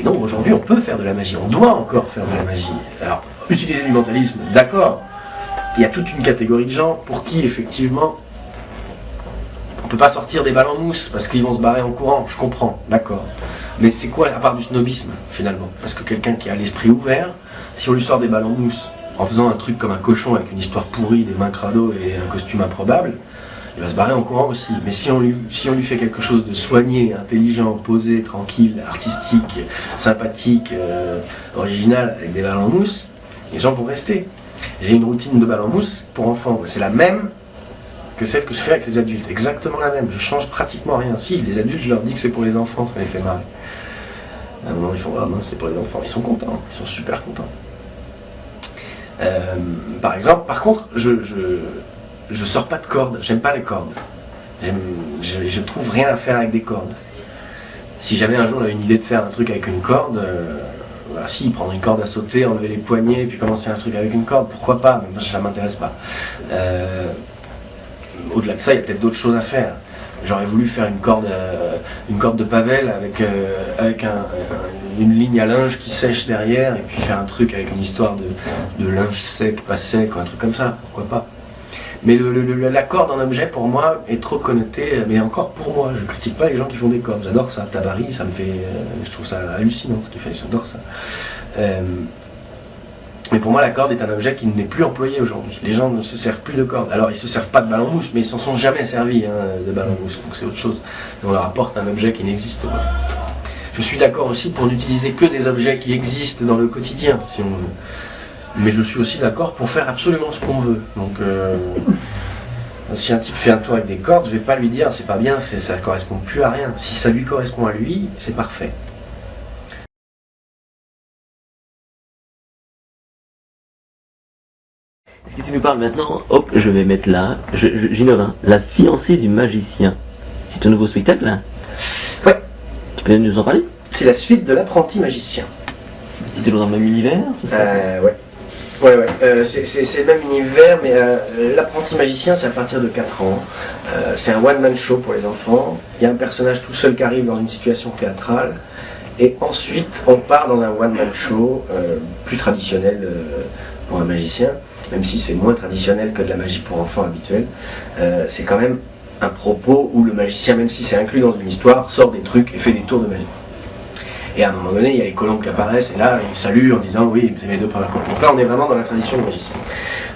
non, aujourd'hui, on peut faire de la magie, on doit encore faire de la magie. Alors, utiliser du mentalisme, d'accord. Il y a toute une catégorie de gens pour qui, effectivement, on ne peut pas sortir des balles en mousse parce qu'ils vont se barrer en courant, je comprends, d'accord. Mais c'est quoi, à part du snobisme, finalement? Parce que quelqu'un qui a l'esprit ouvert, si on lui sort des balles en mousse, en faisant un truc comme un cochon avec une histoire pourrie, des mains crado et un costume improbable, il va se barrer en courant aussi. Mais si on lui fait quelque chose de soigné, intelligent, posé, tranquille, artistique, sympathique, original, avec des balles en mousse, les gens vont rester. J'ai une routine de balles en mousse pour enfants, c'est la même que celle que je fais avec les adultes, exactement la même, je change pratiquement rien. Si, les adultes, je leur dis que c'est pour les enfants, ça les fait marrer. À un moment, ils font, ah non, c'est pour les enfants, ils sont contents, ils sont super contents. Par exemple, par contre, je sors pas de cordes, j'aime pas les cordes. Je trouve rien à faire avec des cordes. Si jamais un jour on a une idée de faire un truc avec une corde, voilà, si, prendre une corde à sauter, enlever les poignets, puis commencer un truc avec une corde, pourquoi pas, mais moi ça m'intéresse pas. Au-delà de ça, il y a peut-être d'autres choses à faire. J'aurais voulu faire une corde de Pavel avec une ligne à linge qui sèche derrière, et puis faire un truc avec une histoire de linge sec, pas sec, ou un truc comme ça, pourquoi pas. Mais la corde en objet, pour moi, est trop connotée, mais encore pour moi, je critique pas les gens qui font des cordes, j'adore ça, Tabari, ça me fait, je trouve ça hallucinant ce qu'il fait, j'adore ça. Mais pour moi, la corde est un objet qui n'est plus employé aujourd'hui. Les gens ne se servent plus de corde. Alors, ils ne se servent pas de balle en mousse, mais ils s'en sont jamais servis de balle en mousse, donc c'est autre chose. Et on leur apporte un objet qui n'existe pas. Je suis d'accord aussi pour n'utiliser que des objets qui existent dans le quotidien, si on veut. Mais je suis aussi d'accord pour faire absolument ce qu'on veut. Donc, si un type fait un tour avec des cordes, je ne vais pas lui dire c'est pas bien fait, ça ne correspond plus à rien. Si ça lui correspond à lui, c'est parfait. Est-ce que tu nous parles maintenant? Hop, je vais mettre là, j'innove, hein. La fiancée du magicien. C'est ton nouveau spectacle, là? Ouais. Tu peux nous en parler? C'est la suite de l'apprenti magicien. C'est toujours dans le même univers? Ouais. Ouais. C'est le même univers, mais l'apprenti magicien, c'est à partir de 4 ans. C'est un one-man show pour les enfants. Il y a un personnage tout seul qui arrive dans une situation théâtrale. Et ensuite, on part dans un one-man show plus traditionnel pour un magicien. Même si c'est moins traditionnel que de la magie pour enfants habituelle, c'est quand même un propos où le magicien, même si c'est inclus dans une histoire, sort des trucs et fait des tours de magie. Et à un moment donné, il y a les colombes qui apparaissent, et là, ils saluent en disant « oui, c'est mes deux premières colombes ». Donc là, on est vraiment dans la tradition du magicien.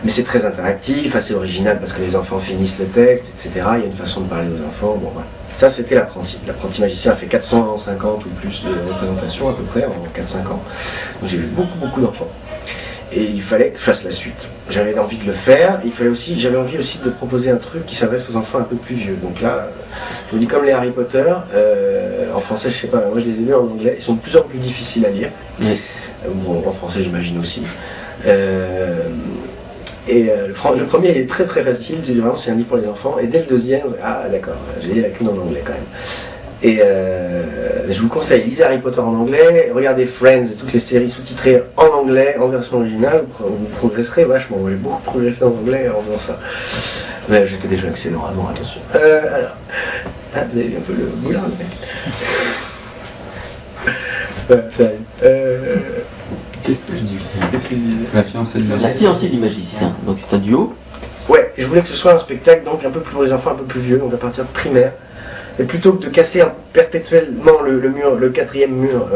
Mais c'est très interactif, assez original, parce que les enfants finissent le texte, etc. Il y a une façon de parler aux enfants, bon voilà. Ça, c'était l'apprenti. L'apprenti magicien a fait 450 ou plus de représentations, à peu près, en 4-5 ans. Donc j'ai vu beaucoup d'enfants. Et il fallait que je fasse la suite. J'avais envie de le faire, j'avais envie aussi de proposer un truc qui s'adresse aux enfants un peu plus vieux. Donc là, je vous dis comme les Harry Potter, en français je sais pas, moi je les ai lus en anglais, ils sont de plus en plus difficiles à lire. Oui. bon, en français j'imagine aussi. Le premier est très très facile, c'est un livre pour les enfants, et dès le deuxième, ah d'accord, j'ai dit la qu'une en anglais quand même. Et je vous conseille, lisez Harry Potter en anglais, regardez Friends et toutes les séries sous-titrées en anglais, en version originale, vous progresserez vachement, vous avez beaucoup progressé en anglais en faisant ça. Mais j'étais déjà excellent avant, attention. Alors, vous avez vu un peu le boulard, le mec. Qu'est-ce que je dis La fiancée de La magicien. fiancée du magicien, donc c'est un duo. Ouais, je voulais que ce soit un spectacle donc un peu plus pour les enfants un peu plus vieux, donc à partir de primaire. Et plutôt que de casser perpétuellement le mur, le quatrième mur,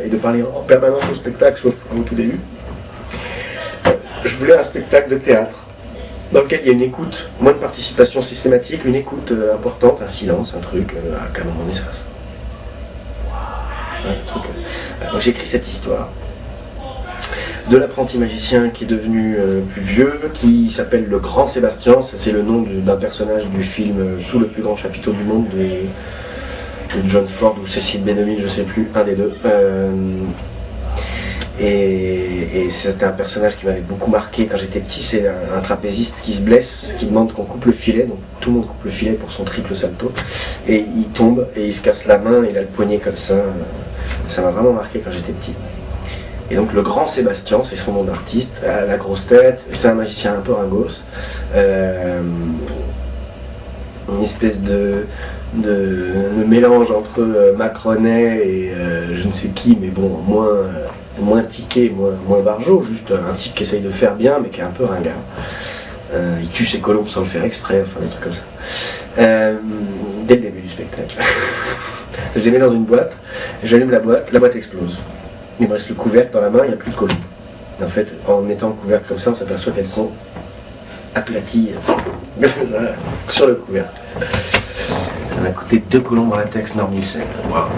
et de parler en permanence au spectacle, sauf au tout début, je voulais un spectacle de théâtre, dans lequel il y a une écoute, moins de participation systématique, une écoute importante, un silence, un truc, qu'à un moment donné ça fasse. Ouais, un truc, donc j'ai écrit cette histoire de l'apprenti magicien qui est devenu plus vieux, qui s'appelle le Grand Sébastien, c'est le nom d'un personnage du film Sous le plus grand chapiteau du monde de John Ford ou Cécile B. 2000, je sais plus, un des deux. Et c'était un personnage qui m'avait beaucoup marqué quand j'étais petit, c'est un trapéziste qui se blesse, qui demande qu'on coupe le filet, donc tout le monde coupe le filet pour son triple salto, et il tombe et il se casse la main, il a le poignet comme ça m'a vraiment marqué quand j'étais petit. Et donc le Grand Sébastien, c'est son nom d'artiste, la grosse tête, c'est un magicien un peu ringos, une espèce de mélange entre Macronet et je ne sais qui, mais bon, moins tiqué, moins barjot, juste un type qui essaye de faire bien, mais qui est un peu ringard. Il tue ses colombes sans le faire exprès, enfin des trucs comme ça. Dès le début du spectacle. Je les mets dans une boîte, j'allume la boîte explose. Il me reste le couvercle dans la main, il n'y a plus de colombes. En fait, en mettant le couvercle comme ça, on s'aperçoit qu'elles sont aplaties sur le couvercle. Ça m'a coûté 2 colombes en latex Normilsen. Waouh,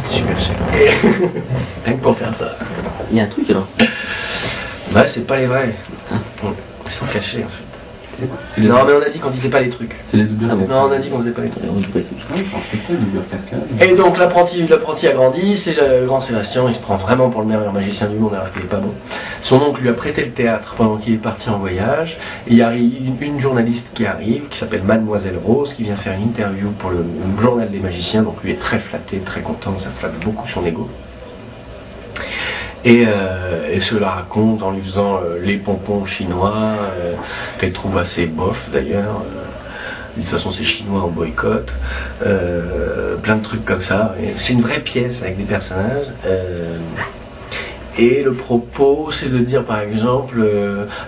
super cher. Rien que pour faire ça. Il y a un truc alors. Bah, c'est pas les vrais. Ils sont cachés en fait. Non, mais on a dit qu'on disait pas les trucs. C'est les doubleurs. Non, on a dit qu'on faisait pas les trucs. On dit pas les trucs. Oui, c'est en spectacle, doubleur cascade. Et donc l'apprenti a grandi, c'est le Grand Sébastien, il se prend vraiment pour le meilleur magicien du monde alors qu'il est pas bon. Son oncle lui a prêté le théâtre pendant qu'il est parti en voyage. Il y a une journaliste qui arrive, qui s'appelle Mademoiselle Rose, qui vient faire une interview pour le journal des magiciens, donc lui est très flatté, très content, ça flatte beaucoup son ego. Et se la raconte en lui faisant les pompons chinois, qu'elle trouve assez bof d'ailleurs. De toute façon c'est chinois en boycott, plein de trucs comme ça. C'est une vraie pièce avec des personnages. Et le propos c'est de dire par exemple,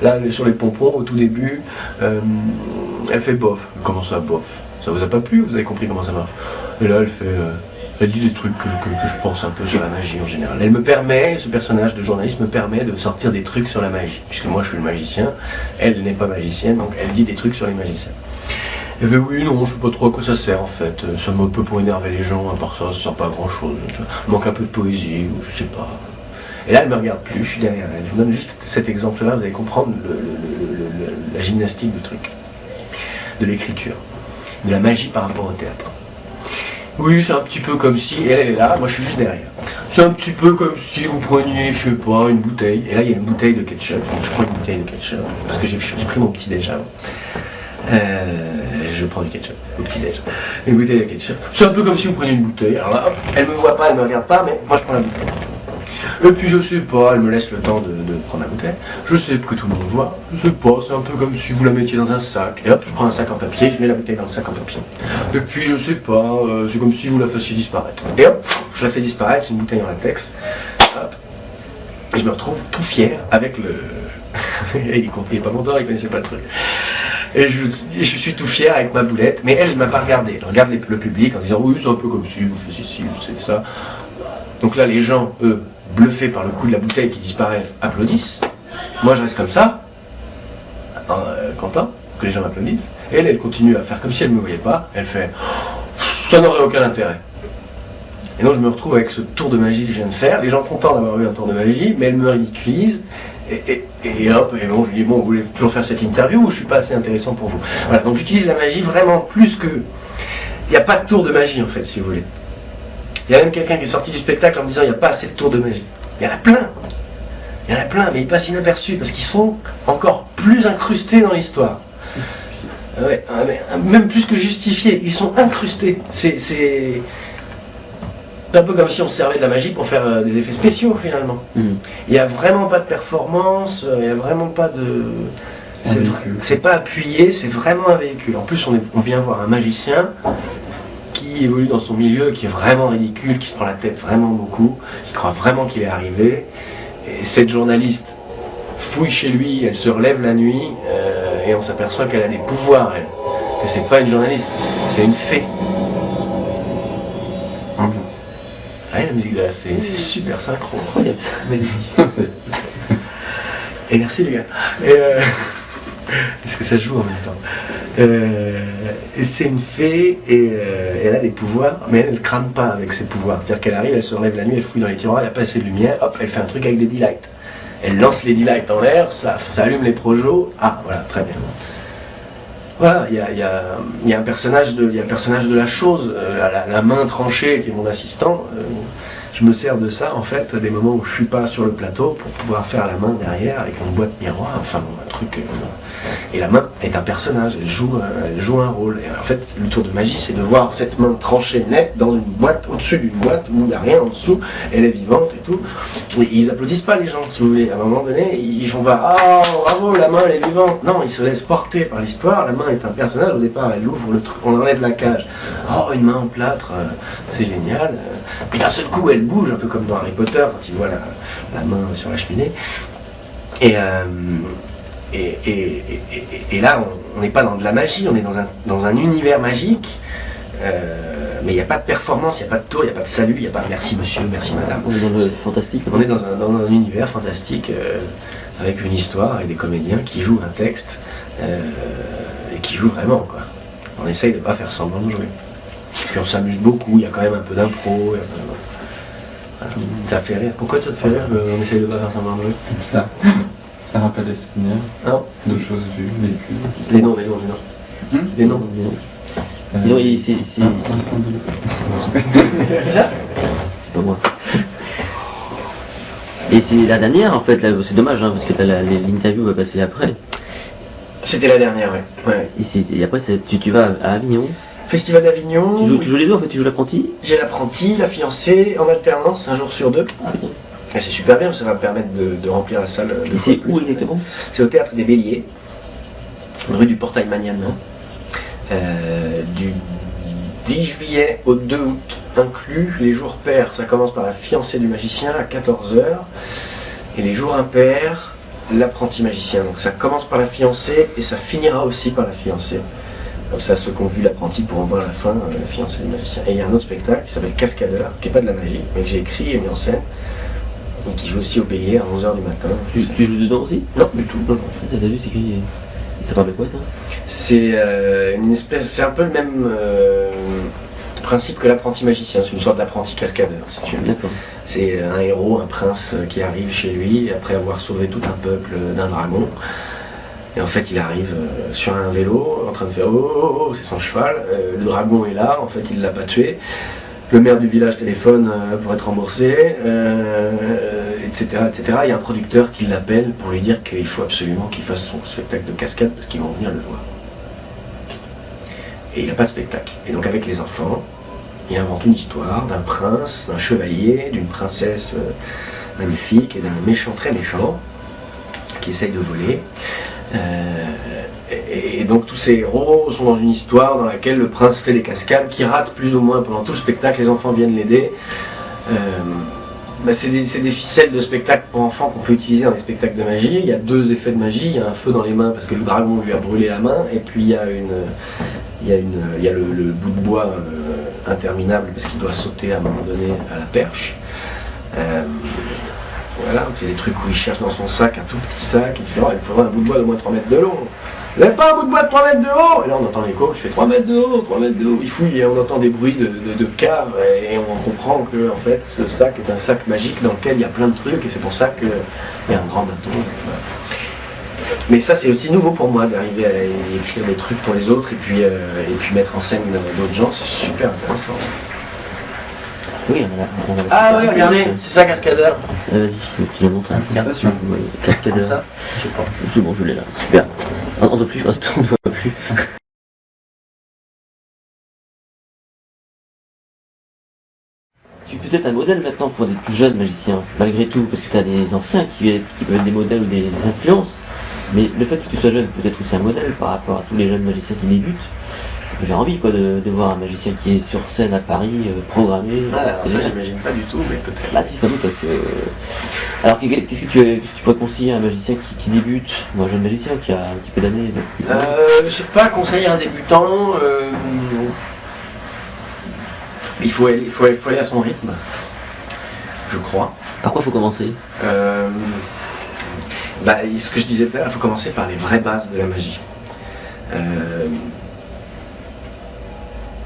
là sur les pompons au tout début, elle fait bof. Comment ça bof? Ça vous a pas plu? Vous avez compris comment ça marche? Et là elle dit des trucs que je pense un peu sur la magie en général. Elle me permet, ce personnage de journaliste me permet de sortir des trucs sur la magie. Puisque moi je suis le magicien, elle n'est pas magicienne, donc elle dit des trucs sur les magiciens. Elle fait oui, non, je sais pas trop à quoi ça sert en fait. Ça me peut pour énerver les gens, à part ça sert pas à grand chose. Il manque un peu de poésie, ou je sais pas. Et là elle me regarde plus, je suis derrière elle. Je vous donne juste cet exemple-là, vous allez comprendre la gymnastique du truc. De l'écriture. De la magie par rapport au théâtre. Oui, c'est un petit peu comme si, elle est là, moi je suis juste derrière. C'est un petit peu comme si vous preniez, je sais pas, une bouteille, et là il y a une bouteille de ketchup, donc je prends une bouteille de ketchup, parce que j'ai pris mon petit déj avant. Je prends du ketchup, au petit déj. Une bouteille de ketchup. C'est un peu comme si vous preniez une bouteille, alors là, hop, elle me voit pas, elle me regarde pas, mais moi je prends la bouteille. Et puis je sais pas, elle me laisse le temps de prendre la bouteille. Je sais que tout le monde voit. Je sais pas, c'est un peu comme si vous la mettiez dans un sac. Et hop, je prends un sac en papier, je mets la bouteille dans le sac en papier. Et puis je sais pas, c'est comme si vous la fassiez disparaître. Et hop, je la fais disparaître, c'est une bouteille en latex. Hop. Et je me retrouve tout fier avec le... il est pas content, il connaissait pas le truc. Et je suis tout fier avec ma boulette, mais elle m'a pas regardé. Elle regarde le public en disant oui, c'est un peu comme si vous faisiez ci, vous faites ça. Donc là, les gens, eux, bluffés par le coup de la bouteille qui disparaît, applaudissent. Moi, je reste comme ça, content que les gens m'applaudissent. Et elle continue à faire comme si elle ne me voyait pas. Elle fait « ça n'aurait aucun intérêt ». Et donc, je me retrouve avec ce tour de magie que je viens de faire. Les gens contents d'avoir eu un tour de magie, mais elle me ridiculise. Et hop, et bon, je lui dis « bon, vous voulez toujours faire cette interview ou je suis pas assez intéressant pour vous ?» Voilà, donc j'utilise la magie vraiment plus que... Il n'y a pas de tour de magie, en fait, si vous voulez. Il y a même quelqu'un qui est sorti du spectacle en me disant il n'y a pas assez de tours de magie. Il y en a plein. Il y en a plein, mais ils passent inaperçus parce qu'ils sont encore plus incrustés dans l'histoire. Ouais, même plus que justifiés, ils sont incrustés. C'est un peu comme si on se servait de la magie pour faire des effets spéciaux finalement. Il n'y a vraiment pas de performance, il n'y a vraiment pas de... C'est pas appuyé, c'est vraiment un véhicule. En plus, on vient voir un magicien qui évolue dans son milieu, qui est vraiment ridicule, qui se prend la tête vraiment beaucoup, qui croit vraiment qu'il est arrivé. Et cette journaliste fouille chez lui, elle se relève la nuit, et on s'aperçoit qu'elle a des pouvoirs, elle. Que c'est pas une journaliste, c'est une fée. Ambiance. Ah, la musique de la fée, c'est super synchro. Incroyable. Et merci les gars. Parce que ça joue en même temps. C'est une fée et elle a des pouvoirs, mais elle ne crame pas avec ses pouvoirs. C'est-à-dire qu'elle arrive, elle se relève la nuit, elle fouille dans les tiroirs, il n'y a pas assez de lumière, hop, elle fait un truc avec des D-Lights. Elle lance les D-Lights en l'air, ça allume les projos. Ah, voilà, très bien. Voilà, il y a un personnage de la chose, la main tranchée qui est mon assistant. Je me sers de ça en fait des moments où je suis pas sur le plateau pour pouvoir faire la main derrière avec une boîte miroir, enfin bon, un truc. Et la main est un personnage, elle joue un rôle. Et en fait, le tour de magie, c'est de voir cette main tranchée nette dans une boîte, au-dessus d'une boîte où il n'y a rien en dessous, elle est vivante et tout. Et ils applaudissent pas les gens, si vous voulez. À un moment donné, ils font pas ah bravo, la main elle est vivante. Non, ils se laissent porter par l'histoire. La main est un personnage. Au départ, elle ouvre le truc, on enlève la cage. Oh, une main en plâtre, c'est génial. Puis d'un seul coup, elle bouge, un peu comme dans Harry Potter quand il voit la main sur la cheminée. Et là, on n'est pas dans de la magie, on est dans un univers magique, mais il n'y a pas de performance, il n'y a pas de tour, il n'y a pas de salut, il n'y a pas merci monsieur, merci madame. On est dans le fantastique. On est dans un univers fantastique, avec une histoire, avec des comédiens qui jouent un texte, et qui jouent vraiment, quoi. On essaye de ne pas faire semblant de jouer. Puis on s'amuse beaucoup, il y a quand même un peu d'impro. Voilà. Ça fait rire. Pourquoi ça te fait rire on essaye de ne pas faire semblant de jouer? Ça rappelle des souvenirs, Non. de choses vues, vécues. Les noms. Les noms. Non, c'est pas moi. Et c'est la dernière en fait, là, c'est dommage hein, parce que l'interview va passer après. C'était la dernière, ouais. Et après tu vas à Avignon. Festival d'Avignon. Tu joues les deux en fait, tu joues l'apprenti. J'ai l'apprenti, la fiancée, en alternance, un jour sur deux. Ah bien. Et c'est super bien, ça va me permettre de remplir la salle. C'est où exactement? C'est au Théâtre des Béliers, rue du Portail Magnane. Du 10 juillet au 2 août inclus. Les jours pairs, ça commence par la fiancée du magicien à 14h. Et les jours impairs, l'apprenti magicien. Donc ça commence par la fiancée et ça finira aussi par la fiancée. Comme ça, ceux qui ont vu l'apprenti pourront voir à la fin la fiancée du magicien. Et il y a un autre spectacle qui s'appelle Cascadeur, qui n'est pas de la magie, mais que j'ai écrit et mis en scène. Et qui joue aussi au Bélier à 11h du matin. Tu joues dedans aussi? Non, du tout. Non. T'as vu, c'est écrit. Ça parle de quoi ça? C'est une espèce, c'est un peu le même principe que l'apprenti magicien, c'est une sorte d'apprenti cascadeur, si tu veux. D'accord. C'est un héros, un prince qui arrive chez lui après avoir sauvé tout un peuple d'un dragon. Et en fait, il arrive sur un vélo, en train de faire oh, c'est son cheval. Le dragon est là, en fait, il l'a pas tué. Le maire du village téléphone pour être remboursé, etc., etc. Il y a un producteur qui l'appelle pour lui dire qu'il faut absolument qu'il fasse son spectacle de cascade parce qu'ils vont venir le voir. Et il n'a pas de spectacle. Et donc avec les enfants, il invente une histoire d'un prince, d'un chevalier, d'une princesse magnifique et d'un méchant très méchant qui essaye de voler. Et donc tous ces héros sont dans une histoire dans laquelle le prince fait des cascades qui ratent plus ou moins pendant tout le spectacle, les enfants viennent l'aider. C'est des ficelles de spectacle pour enfants qu'on peut utiliser dans les spectacles de magie. Il y a deux effets de magie, il y a un feu dans les mains parce que le dragon lui a brûlé la main, et puis il y a le bout de bois interminable parce qu'il doit sauter à un moment donné à la perche. Voilà, c'est des trucs où il cherche dans son sac un tout petit sac, il fait oh, il faudra un bout de bois de moins 3 mètres de long. Vous n'avez pas un bout de bois de 3 mètres de haut? Et là on entend l'écho, je fais 3 mètres de haut, 3 mètres de haut. Il fouille et on entend des bruits de cave et on comprend que en fait ce sac est un sac magique dans lequel il y a plein de trucs et c'est pour ça qu'il y a un grand bateau. Voilà. Mais ça c'est aussi nouveau pour moi d'arriver à écrire des trucs pour les autres et puis mettre en scène d'autres gens, c'est super intéressant. Oui, on a Ah oui, regardez, c'est ça, cascadeur. Vas-y, tu le montres. Regarde dessus. Cascadeur. Ça, je sais pas. C'est bon, je l'ai là. Super. On ne plus, on ne voit plus. Tu peux être un modèle maintenant pour des plus jeunes magiciens, malgré tout, parce que tu as des anciens qui peuvent être des modèles ou des influences. Mais le fait que tu sois jeune peut être aussi un modèle par rapport à tous les jeunes magiciens qui débutent. Ça peut faire envie quoi, de voir un magicien qui est sur scène à Paris, programmé. Ah, alors ça, j'imagine pas du tout, mais peut-être. Bah si, sans doute, parce que... Alors, qu'est-ce que tu pourrais conseiller à un magicien qui débute, ou un jeune magicien qui a un petit peu d'années Je sais pas, conseiller à un débutant, il faut aller à son rythme, je crois. Par quoi faut commencer? Ce que je disais tout à l'heure, il faut commencer par les vraies bases de la magie.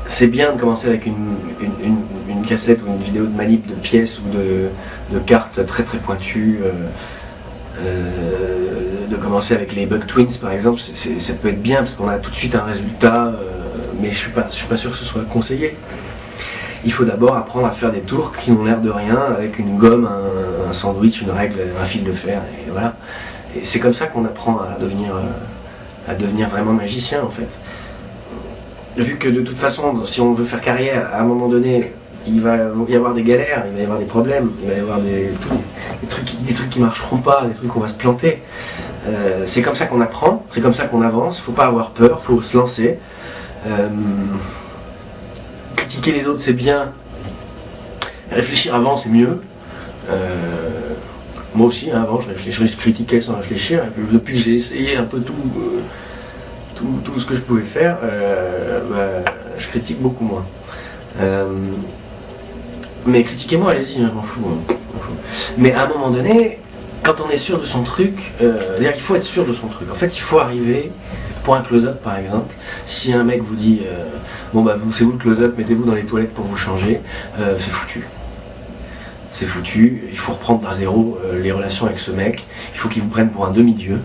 C'est bien de commencer avec une cassette ou une vidéo de manip de pièces ou de cartes très très pointues. De commencer avec les Bug Twins par exemple, ça peut être bien parce qu'on a tout de suite un résultat, mais je suis pas sûr que ce soit conseillé. Il faut d'abord apprendre à faire des tours qui n'ont l'air de rien avec une gomme, un sandwich, une règle, un fil de fer, et voilà. Et c'est comme ça qu'on apprend à devenir vraiment magicien en fait. Vu que de toute façon, si on veut faire carrière, à un moment donné, il va y avoir des galères, il va y avoir des problèmes, il va y avoir des trucs qui marcheront pas, des trucs où on va se planter. C'est comme ça qu'on apprend, c'est comme ça qu'on avance, faut pas avoir peur, faut se lancer. Critiquer les autres c'est bien, réfléchir avant c'est mieux. Moi aussi, hein, avant je critiquais sans réfléchir, et puis depuis que j'ai essayé un peu tout ce que je pouvais faire, je critique beaucoup moins. Mais critiquez-moi, allez-y, je m'en fous. Mais à un moment donné, quand on est sûr de son truc, il faut être sûr de son truc. En fait, il faut arriver, pour un close-up par exemple, si un mec vous dit c'est vous le close-up, mettez-vous dans les toilettes pour vous changer, c'est foutu. C'est foutu, il faut reprendre à zéro les relations avec ce mec, il faut qu'il vous prenne pour un demi-dieu.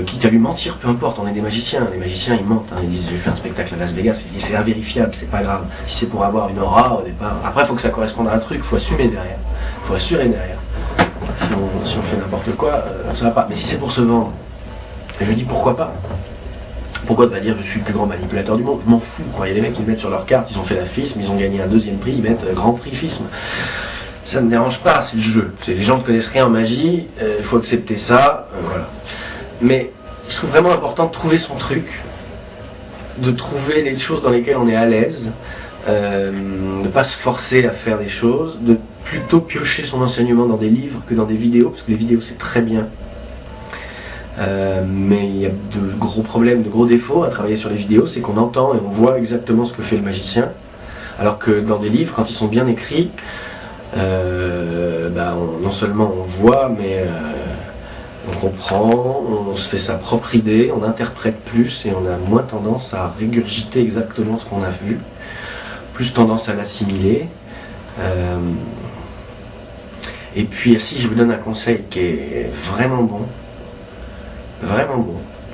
Quitte à lui mentir, peu importe, on est des magiciens, les magiciens ils mentent, hein, ils disent je fais un spectacle à Las Vegas, c'est invérifiable, c'est pas grave, si c'est pour avoir une aura au départ, après il faut que ça corresponde à un truc, il faut assumer derrière, il faut assurer derrière, si on fait n'importe quoi, ça va pas, mais si c'est pour se vendre, et je dis pourquoi pas, pourquoi pas dire je suis le plus grand manipulateur du monde, je m'en fous, quoi. Il y a des mecs qui mettent sur leur carte, ils ont fait la FISM, ils ont gagné un deuxième prix, ils mettent grand prix FISM. Ça ne me dérange pas, c'est le jeu. Les gens ne connaissent rien en magie, il faut accepter ça, voilà. Mais je trouve vraiment important de trouver son truc, de trouver les choses dans lesquelles on est à l'aise, de ne pas se forcer à faire des choses, de plutôt piocher son enseignement dans des livres que dans des vidéos, parce que les vidéos c'est très bien. Mais il y a de gros problèmes, de gros défauts à travailler sur les vidéos, c'est qu'on entend et on voit exactement ce que fait le magicien, alors que dans des livres, quand ils sont bien écrits, non seulement on voit, mais on comprend, on se fait sa propre idée, on interprète plus et on a moins tendance à régurgiter exactement ce qu'on a vu, plus tendance à l'assimiler. Et puis si je vous donne un conseil qui est vraiment bon,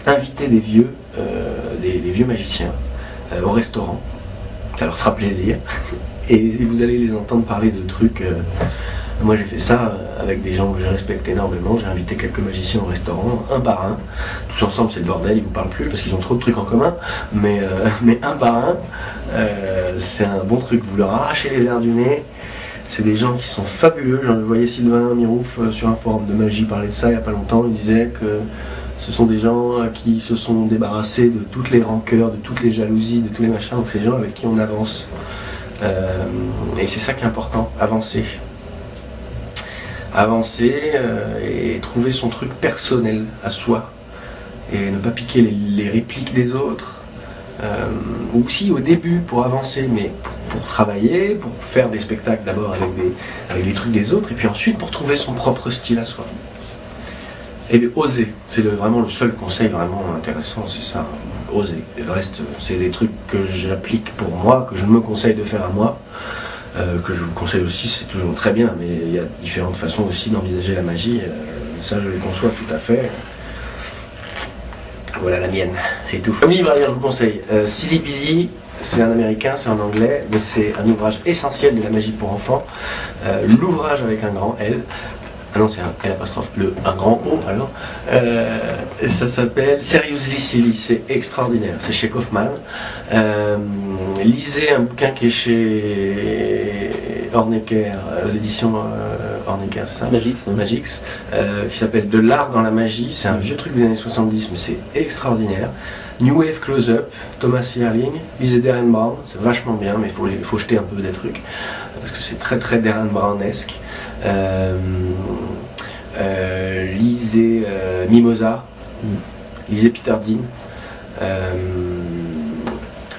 invitez des vieux magiciens au restaurant, ça leur fera plaisir, et vous allez les entendre parler de trucs. Moi j'ai fait ça avec des gens que je respecte énormément, j'ai invité quelques magiciens au restaurant, un par un, tous ensemble c'est le bordel, ils vous parlent plus parce qu'ils ont trop de trucs en commun, mais un par un, c'est un bon truc, vous leur arrachez les verres du nez, c'est des gens qui sont fabuleux. Je voyais Sylvain Mirouf sur un forum de magie parler de ça il n'y a pas longtemps, il disait que ce sont des gens qui se sont débarrassés de toutes les rancœurs, de toutes les jalousies, de tous les machins, donc c'est des gens avec qui on avance. Et c'est ça qui est important, avancer et trouver son truc personnel à soi et ne pas piquer les répliques des autres, ou aussi au début pour avancer, mais pour travailler, pour faire des spectacles d'abord avec les trucs des autres et puis ensuite pour trouver son propre style à soi et oser, c'est vraiment le seul conseil vraiment intéressant, c'est ça, oser. Et le reste c'est des trucs que j'applique pour moi, que je me conseille de faire à moi, que je vous conseille aussi, c'est toujours très bien, mais il y a différentes façons aussi d'envisager la magie, ça je les conçois tout à fait. Voilà la mienne, c'est tout. Comme livre, je vous conseille Silly Billy, c'est un américain, c'est en anglais, mais c'est un ouvrage essentiel de la magie pour enfants. L'ouvrage avec un grand L. Ah non, c'est un L apostrophe, un grand O alors. Et ça s'appelle Seriously Silly, c'est extraordinaire, c'est chez Kaufman. Lisez un bouquin qui est chez Hornecker, aux éditions Hornecker, c'est ça Magix, qui s'appelle De l'art dans la magie. C'est un vieux truc des années 70, mais c'est extraordinaire. New Wave Close-Up, Thomas Yerling. Lisez Darren Brown, c'est vachement bien, mais il faut jeter un peu des trucs, parce que c'est très très Darren Brown-esque. Lisez Mimosa, lisez Peter Dean,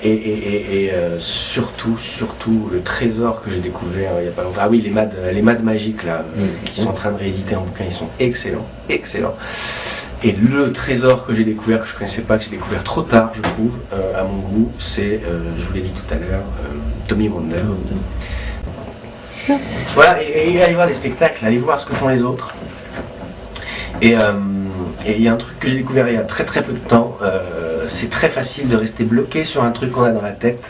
et surtout le trésor que j'ai découvert il n'y a pas longtemps. Ah oui, les Mad magiques là, qui sont en train de rééditer en bouquin, ils sont excellents. Et le trésor que j'ai découvert, que je ne connaissais pas, que j'ai découvert trop tard, je trouve, à mon goût, c'est, je vous l'ai dit tout à l'heure, Tommy Wonder. Voilà, et allez voir des spectacles, allez voir ce que font les autres. Et il y a un truc que j'ai découvert il y a très très peu de temps, c'est très facile de rester bloqué sur un truc qu'on a dans la tête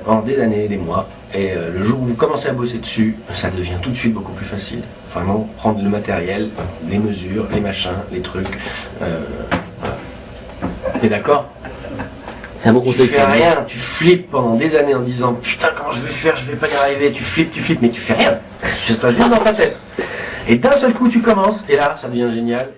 pendant des années, des mois. Et le jour où vous commencez à bosser dessus, ça devient tout de suite beaucoup plus facile. Vraiment, prendre le matériel, les mesures, les machins, les trucs. Voilà. T'es d'accord ? C'est un bon conseil. Tu fais rien, tu flippes pendant des années en disant putain comment je vais faire, je vais pas y arriver, tu flippes, mais tu fais rien. Ça se passe bien dans ta tête. Et d'un seul coup tu commences, et là ça devient génial.